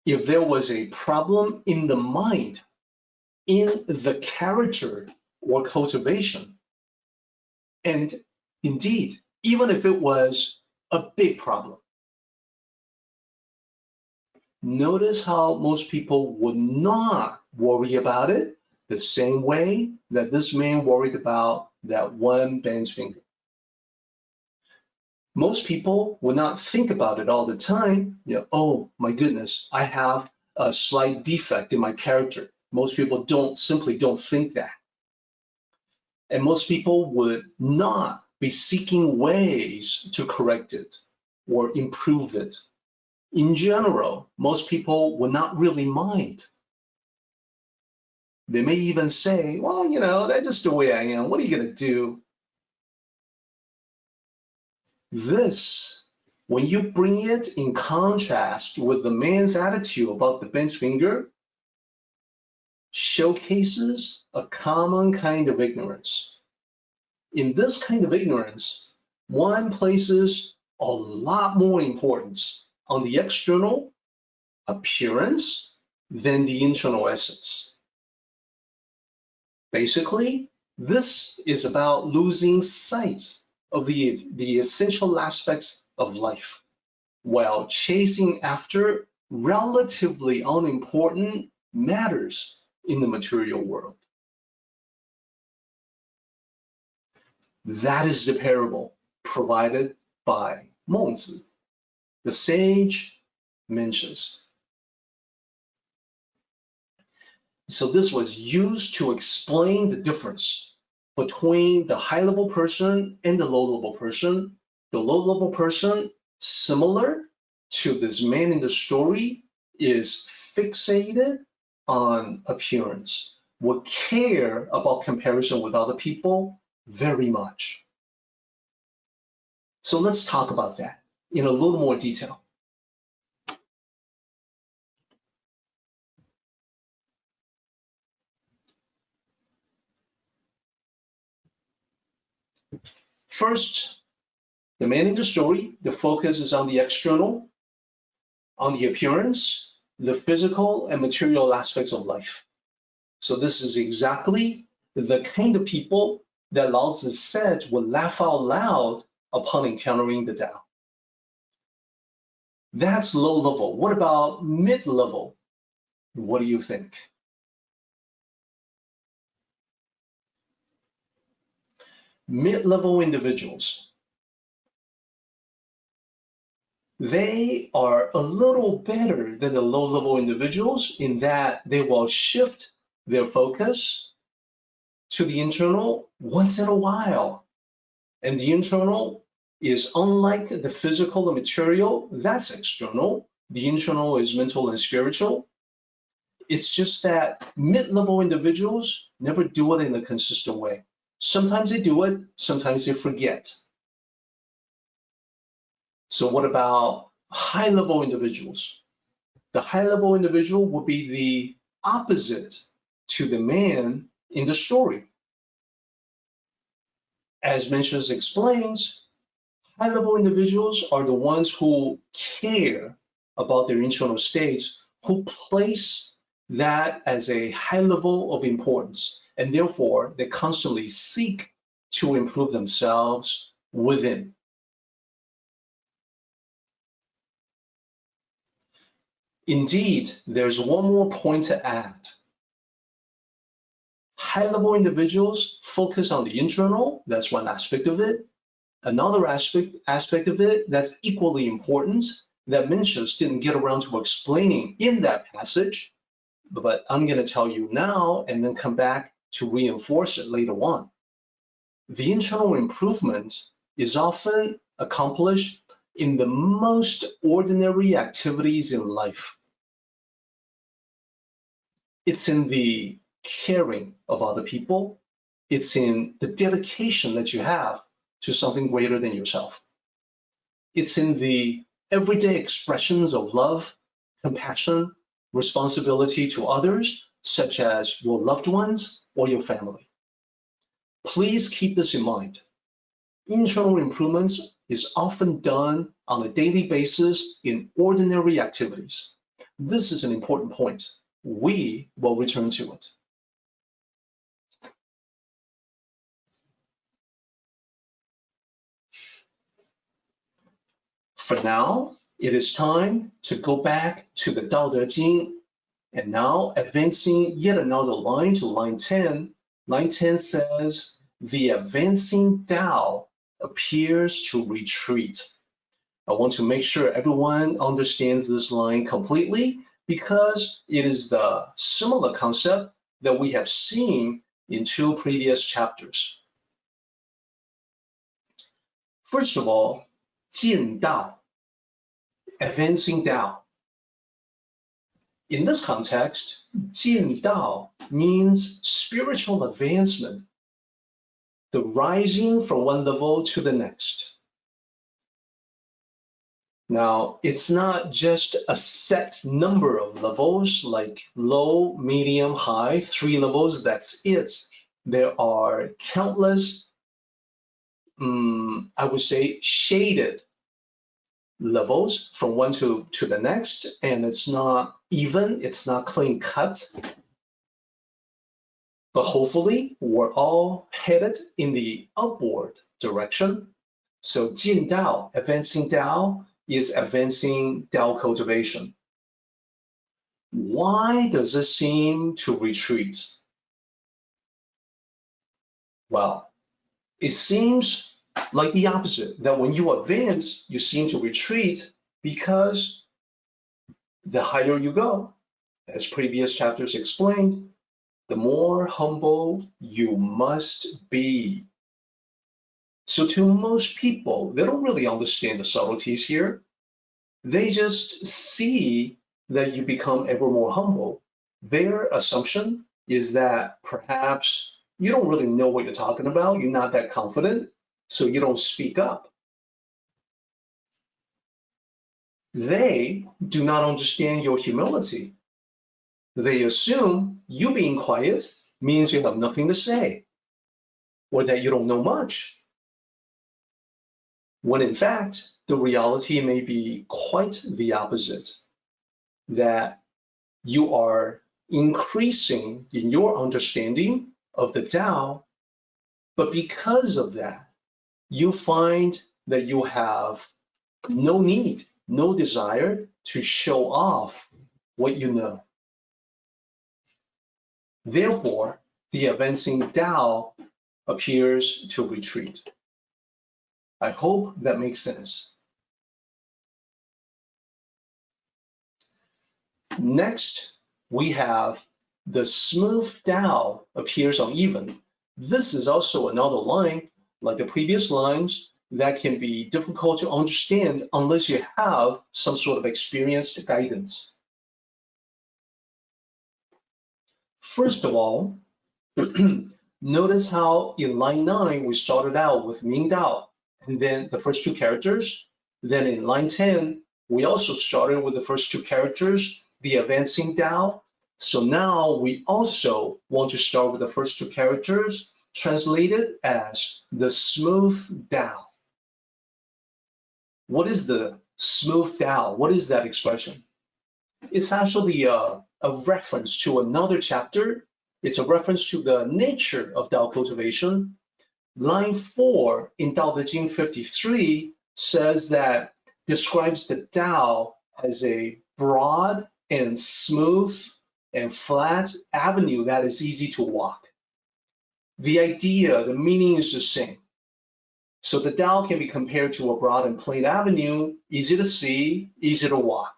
if there was a problem in the mind, in the character or cultivation, and indeed, even if it was a big problem, notice how most people would not worry about it the same way that this man worried about that one bent finger. Most people would not think about it all the time. Oh my goodness, I have a slight defect in my character. Most people simply don't think that. And most people would not be seeking ways to correct it or improve it. In general, most people would not really mind. They may even say, well, that's just the way I am. What are you going to do? This, when you bring it in contrast with the man's attitude about the bent finger, showcases a common kind of ignorance. In this kind of ignorance, one places a lot more importance on the external appearance than the internal essence. Basically, this is about losing sight of the essential aspects of life while chasing after relatively unimportant matters in the material world. That is the parable provided by Mengzi, the sage mentions. So this was used to explain the difference between the high-level person and the low-level person. The low-level person, similar to this man in the story, is fixated on appearance, would care about comparison with other people very much. So let's talk about that in a little more detail. First, the man in the story, the focus is on the external, on the appearance, the physical and material aspects of life. So this is exactly the kind of people that Lao Tzu said would laugh out loud upon encountering the Tao. That's low level. What about mid-level? What do you think? Mid-level individuals, they are a little better than the low-level individuals in that they will shift their focus to the internal once in a while. And the internal is unlike the physical and material, that's external. The internal is mental and spiritual. It's just that mid-level individuals never do it in a consistent way. Sometimes they do it, sometimes they forget. So what about high-level individuals? The high-level individual would be the opposite to the man in the story. As Mencius explains, high-level individuals are the ones who care about their internal states, who place that as a high level of importance, and therefore they constantly seek to improve themselves within. Indeed, there's one more point to add. High-level individuals focus on the internal, that's one aspect of it. Another aspect of it that's equally important that Mencius didn't get around to explaining in that passage, but I'm going to tell you now and then come back to reinforce it later on. The internal improvement is often accomplished in the most ordinary activities in life. It's in the caring of other people. It's in the dedication that you have to something greater than yourself. It's in the everyday expressions of love, compassion, responsibility to others, such as your loved ones or your family. Please keep this in mind. Internal improvements is often done on a daily basis in ordinary activities. This is an important point. We will return to it. For now, it is time to go back to the Dao De Jing, and now advancing yet another line to line 10. Line 10 says, the advancing Tao appears to retreat. I want to make sure everyone understands this line completely because it is the similar concept that we have seen in 2 previous chapters. First of all, Jin Dao, advancing Tao. In this context, Jin Dao means spiritual advancement, the rising from one level to the next. Now, it's not just a set number of levels like low, medium, high, 3 levels, that's it. There are countless, I would say, shaded levels from one to the next, and it's not even, it's not clean cut. But hopefully, we're all headed in the upward direction. So Jin Dao, advancing Tao, is advancing Tao cultivation. Why does it seem to retreat? Well, it seems like the opposite, that when you advance, you seem to retreat because the higher you go, as previous chapters explained, the more humble you must be. So to most people, they don't really understand the subtleties here. They just see that you become ever more humble. Their assumption is that perhaps you don't really know what you're talking about, you're not that confident, so you don't speak up. They do not understand your humility. They assume you being quiet means you have nothing to say, or that you don't know much. When in fact, the reality may be quite the opposite, that you are increasing in your understanding of the Tao, But because of that, you find that you have no need, no desire to show off what you know. Therefore, the advancing Tao appears to retreat. I hope that makes sense. Next, we have the smooth Tao appears uneven. This is also another line, like the previous lines, that can be difficult to understand unless you have some sort of experienced guidance. First of all, notice how in line 9 we started out with Mingdao and then the first two characters. Then in line 10, we also started with the first two characters, the advancing Tao. So now we also want to start with the first two characters, translated as the smooth Tao. What is the smooth Tao? What is that expression? It's actually a reference to another chapter. It's a reference to the nature of Tao cultivation. Line 4 in Tao Te Ching 53 says that describes the Tao as a broad and smooth and flat avenue that is easy to walk. The idea, the meaning is the same. So the Tao can be compared to a broad and plain avenue, easy to see, easy to walk.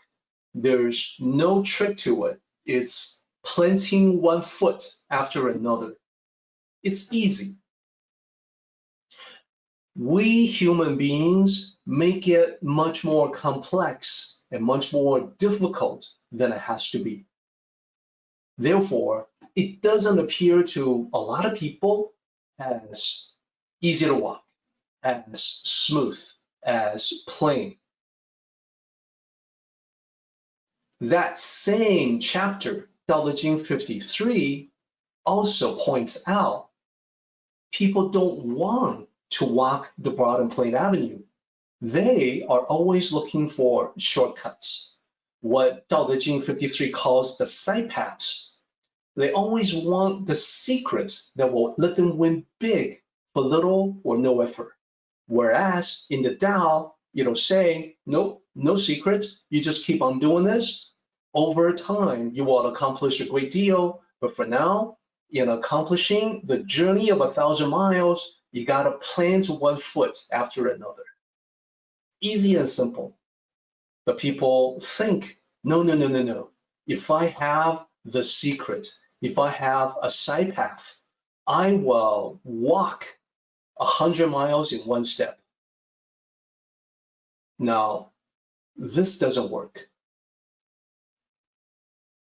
There's no trick to it. It's planting one foot after another. It's easy. We human beings make it much more complex and much more difficult than it has to be. Therefore, it doesn't appear to a lot of people as easy to walk, as smooth, as plain. That same chapter, Tao Te Ching 53, also points out people don't want to walk the broad and plain avenue. They are always looking for shortcuts, what Tao Te Ching 53 calls the side paths. They always want the secret that will let them win big for little or no effort. Whereas in the Tao, it'll say, nope, no secret. You just keep on doing this. Over time, you will accomplish a great deal. But for now, in accomplishing the journey of 1,000 miles, you got to plant one foot after another. Easy and simple. But people think, no. If I have the secret, if I have a side path, I will walk 100 miles in one step. Now, this doesn't work.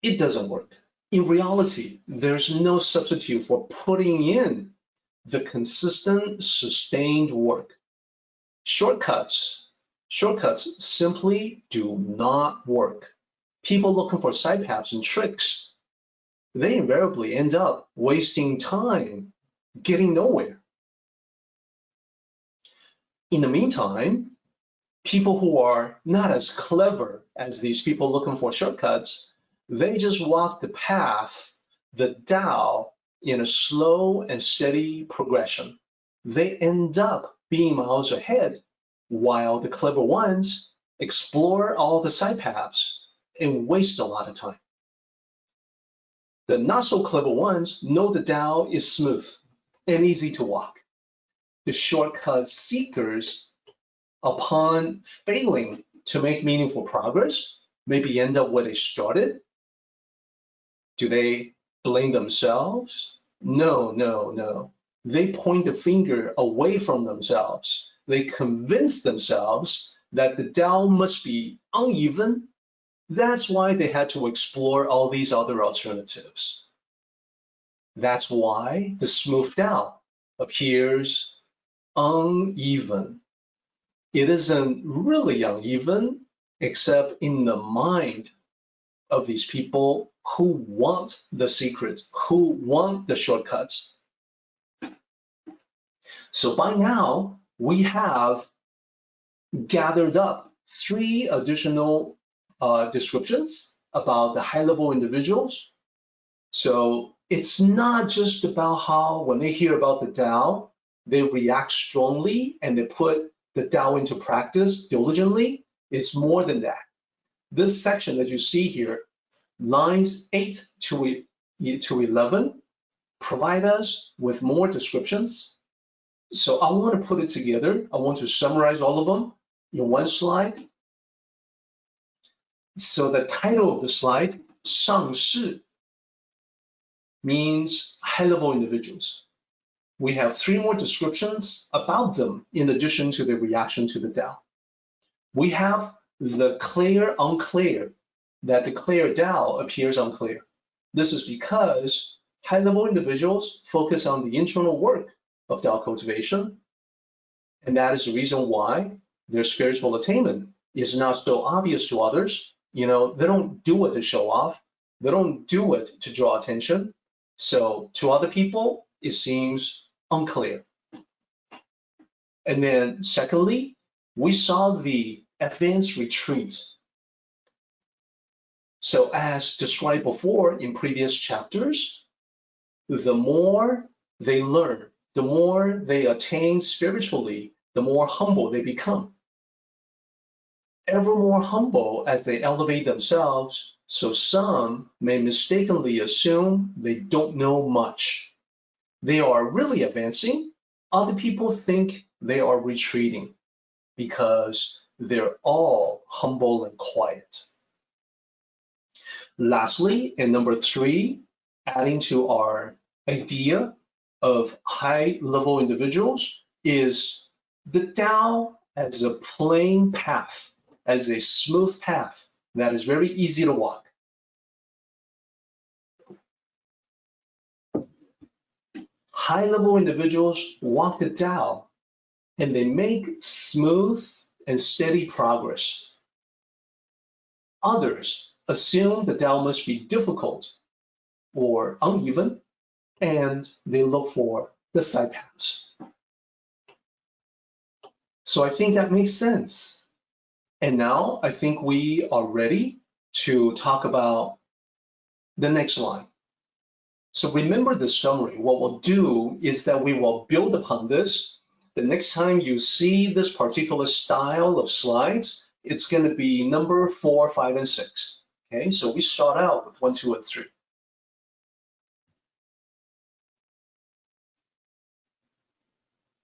It doesn't work. In reality, there's no substitute for putting in the consistent, sustained work. Shortcuts simply do not work. People looking for side paths and tricks, they invariably end up wasting time, getting nowhere. In the meantime, people who are not as clever as these people looking for shortcuts, they just walk the path, the Tao, in a slow and steady progression. They end up being miles ahead, while the clever ones explore all the side paths and waste a lot of time. The not so clever ones know the Tao is smooth and easy to walk. The shortcut seekers, upon failing to make meaningful progress, maybe end up where they started. Do they blame themselves? No. They point the finger away from themselves. They convince themselves that the Tao must be uneven. That's why they had to explore all these other alternatives. That's why the smooth Tao appears uneven. It isn't really uneven, except in the mind of these people who want the secrets, who want the shortcuts. So by now, we have gathered up 3 additional descriptions about the high-level individuals. So it's not just about how, when they hear about the Tao, they react strongly and they put the Tao into practice diligently. It's more than that. This section that you see here, lines 8 to 11, provide us with more descriptions. So I want to put it together. I want to summarize all of them in one slide. So the title of the slide, 上士, means high-level individuals. We have 3 more descriptions about them in addition to the reaction to the Tao. We have the clear, unclear, that the clear Tao appears unclear. This is because high-level individuals focus on the internal work of Tao cultivation, and that is the reason why their spiritual attainment is not so obvious to others. You know, they don't do it to show off. They don't do it to draw attention. So to other people, it seems unclear. And then secondly, we saw the advanced retreat. So as described before in previous chapters, the more they learn, the more they attain spiritually, the more humble they become. Ever more humble as they elevate themselves, so some may mistakenly assume they don't know much. They are really advancing. Other people think they are retreating because they're all humble and quiet. Lastly, and number 3, adding to our idea of high-level individuals, is the Tao as a plain path, as a smooth path that is very easy to walk. High-level individuals walk the Tao, and they make smooth and steady progress. Others assume the Tao must be difficult or uneven, and they look for the side paths. So I think that makes sense. And now I think we are ready to talk about the next line. So remember the summary. What we'll do is that we will build upon this. The next time you see this particular style of slides, it's going to be number 4, 5, and 6. Okay, so we start out with 1, 2, and 3.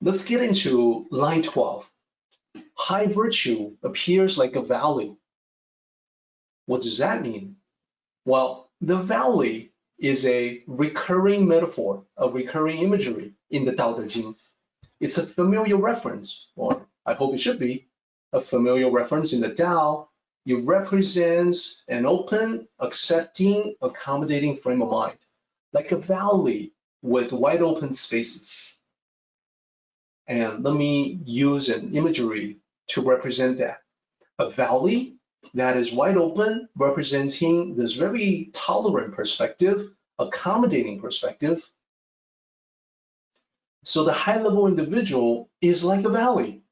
Let's get into line 12. High virtue appears like a valley. What does that mean? Well, the valley is a recurring metaphor, a recurring imagery in the Tao Te Ching. It's a familiar reference, or I hope it should be a familiar reference in the Tao. It represents an open, accepting, accommodating frame of mind, like a valley with wide open spaces. And let me use an imagery to represent that. A valley that is wide open, representing this very tolerant perspective, accommodating perspective. So the high-level individual is like a valley.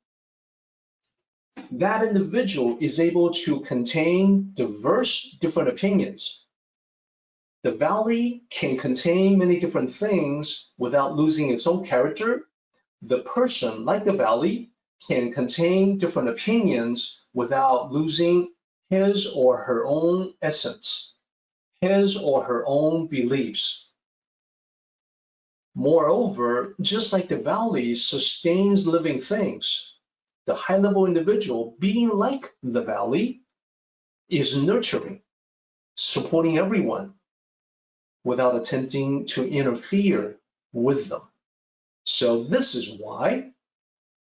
That individual is able to contain diverse, different opinions. The valley can contain many different things without losing its own character. The person, like the valley, can contain different opinions without losing his or her own essence, his or her own beliefs. Moreover, just like the valley sustains living things, the high-level individual, being like the valley, is nurturing, supporting everyone without attempting to interfere with them. So this is why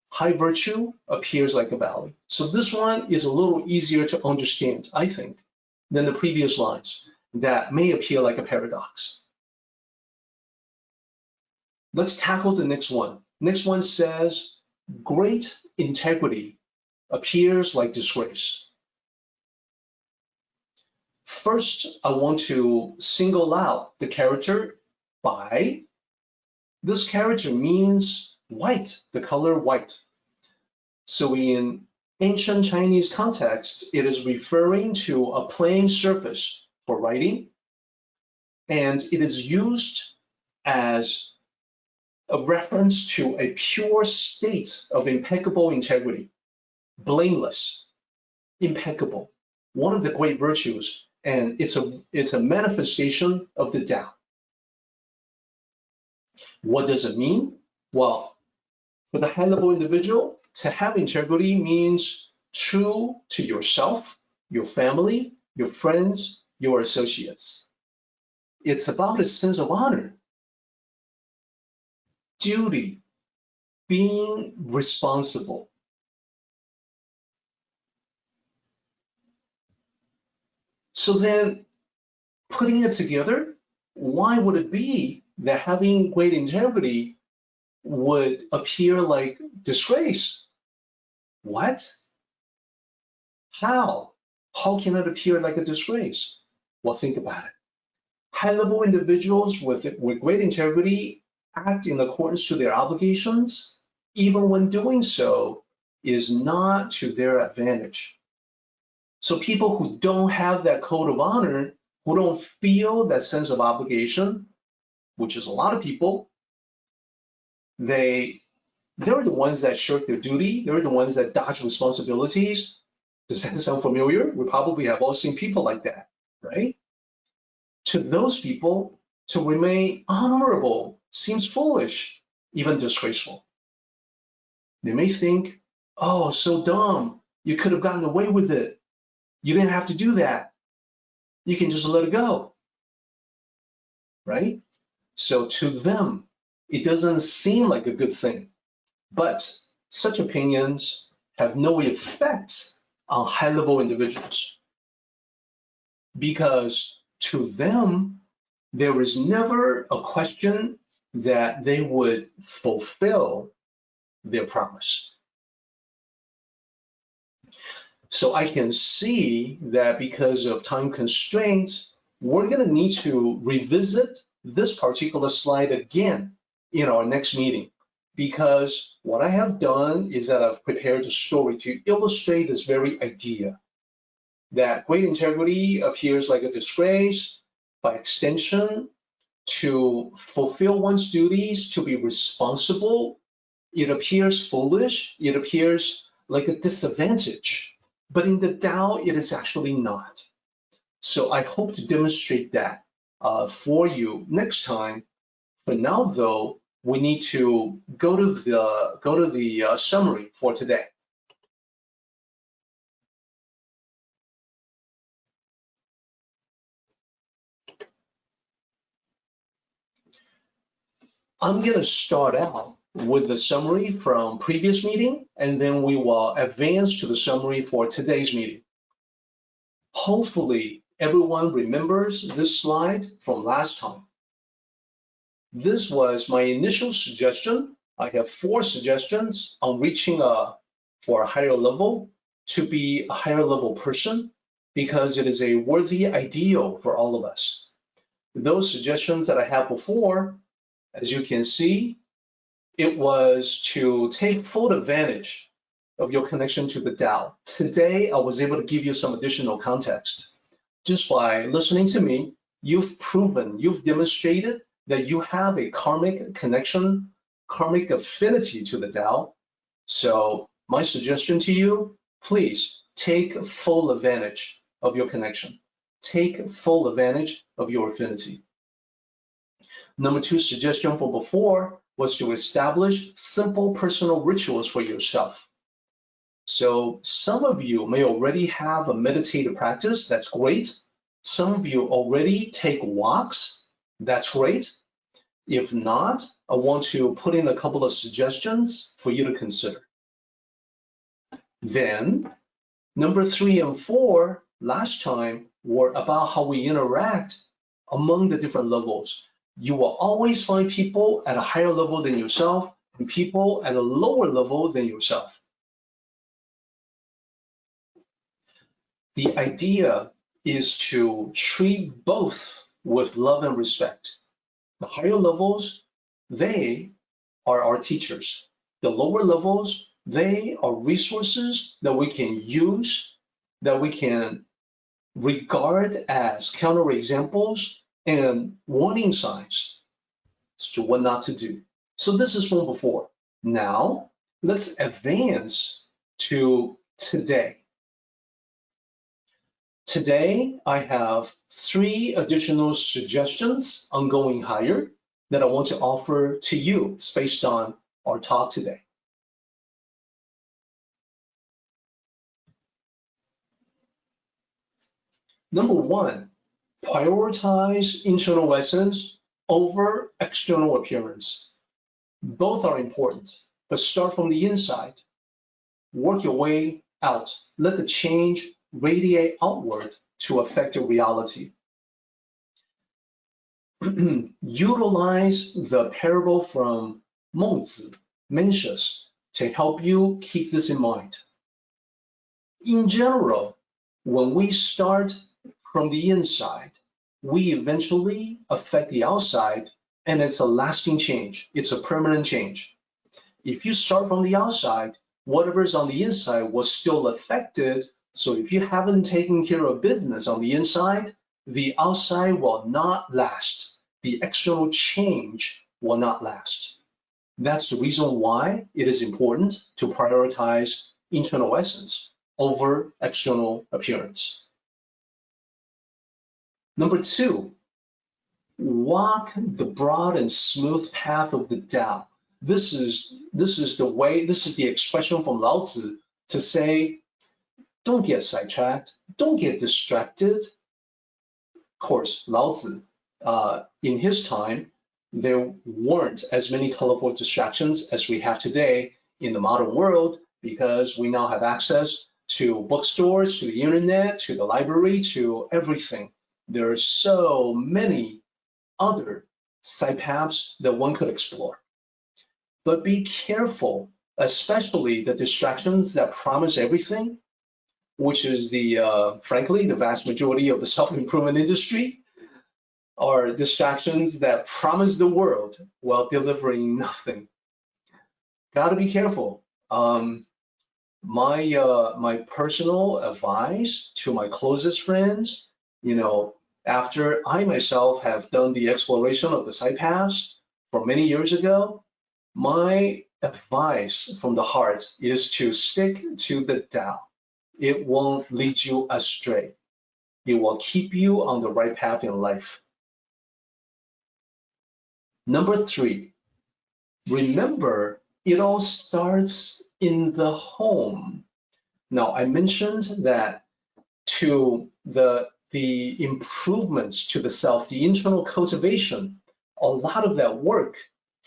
high virtue appears like a valley. So this one is a little easier to understand, I think, than the previous lines that may appear like a paradox. Let's tackle the next one. Next one says, great integrity appears like disgrace. First, I want to single out the character Bai. This character means white, the color white. So in ancient Chinese context, it is referring to a plain surface for writing, and it is used as a reference to a pure state of impeccable integrity, blameless, impeccable, one of the great virtues, and it's a manifestation of the Tao. What does it mean? Well, for the high-level individual, to have integrity means true to yourself, your family, your friends, your associates. It's about a sense of honor, duty, being responsible. So then, putting it together, why would it be that having great integrity would appear like disgrace? What? How? How can it appear like a disgrace? Well, think about it. High-level individuals with great integrity act in accordance to their obligations, even when doing so is not to their advantage. So people who don't have that code of honor, who don't feel that sense of obligation, which is a lot of people, they're the ones that shirk their duty. They're the ones that dodge responsibilities. Does that sound familiar? We probably have all seen people like that, right? To those people, to remain honorable seems foolish, even disgraceful. They may think, oh, so dumb. You could have gotten away with it. You didn't have to do that. You can just let it go, right? So to them, it doesn't seem like a good thing, but such opinions have no effect on high-level individuals, because to them, there is never a question that they would fulfill their promise. So I can see that because of time constraints, we're going to need to revisit this particular slide again in our next meeting, because what I have done is that I've prepared a story to illustrate this very idea that great integrity appears like a disgrace. By extension, to fulfill one's duties, to be responsible, it appears foolish, it appears like a disadvantage. But in the Tao, it is actually not. So I hope to demonstrate that for you next time. For now, though, we need to go to the summary for today. I'm going to start out with the summary from previous meeting, and then we will advance to the summary for today's meeting. Hopefully, everyone remembers this slide from last time. This was my initial suggestion. I have 4 suggestions on reaching for a higher level, to be a higher level person, because it is a worthy ideal for all of us. Those suggestions that I had before, as you can see, it was to take full advantage of your connection to the Tao. Today, I was able to give you some additional context. Just by listening to me, you've proven, you've demonstrated that you have a karmic connection, karmic affinity to the Tao. So my suggestion to you, please take full advantage of your connection. Take full advantage of your affinity. Number 2 suggestion from before was to establish simple personal rituals for yourself. So some of you may already have a meditative practice. That's great. Some of you already take walks. That's great. If not, I want to put in a couple of suggestions for you to consider. Then, number 3 and 4 last time were about how we interact among the different levels. You will always find people at a higher level than yourself and people at a lower level than yourself. The idea is to treat both with love and respect. The higher levels, they are our teachers. The lower levels, they are resources that we can use, that we can regard as counterexamples and warning signs as to what not to do. So this is from before. Now, let's advance to today. Today, I have 3 additional suggestions on going higher that I want to offer to you. It's based on our talk today. Number 1, prioritize internal essence over external appearance. Both are important, but start from the inside. Work your way out. Let the change radiate outward to affect your reality. Utilize the parable from Mengzi, Mencius, to help you keep this in mind. In general, when we start from the inside, we eventually affect the outside, and it's a lasting change. It's a permanent change. If you start from the outside, whatever's on the inside was still affected. So if you haven't taken care of business on the inside, the outside will not last. The external change will not last. That's the reason why it is important to prioritize internal essence over external appearance. Number 2, walk the broad and smooth path of the Tao. This is the expression from Lao Tzu to say, don't get sidetracked, don't get distracted. Of course, Lao Tzu, in his time, there weren't as many colorful distractions as we have today in the modern world, because we now have access to bookstores, to the internet, to the library, to everything. There are so many other side paths that one could explore. But be careful, especially the distractions that promise everything, which is frankly, the vast majority of the self-improvement industry, are distractions that promise the world while delivering nothing. Gotta be careful. My personal advice to my closest friends, after I myself have done the exploration of the side paths for many years ago, my advice from the heart is to stick to the Tao. It won't lead you astray. It will keep you on the right path in life. Number 3, remember, it all starts in the home. Now, I mentioned that to the improvements to the self, the internal cultivation, a lot of that work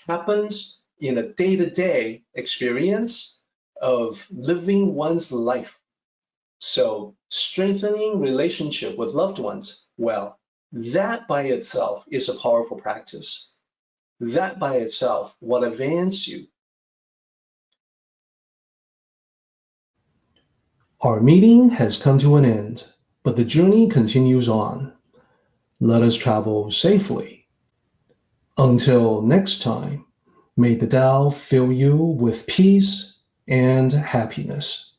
happens in a day-to-day experience of living one's life. So strengthening relationship with loved ones, well, that by itself is a powerful practice. That by itself will advance you. Our meeting has come to an end, but the journey continues on. Let us travel safely. Until next time, may the Tao fill you with peace and happiness.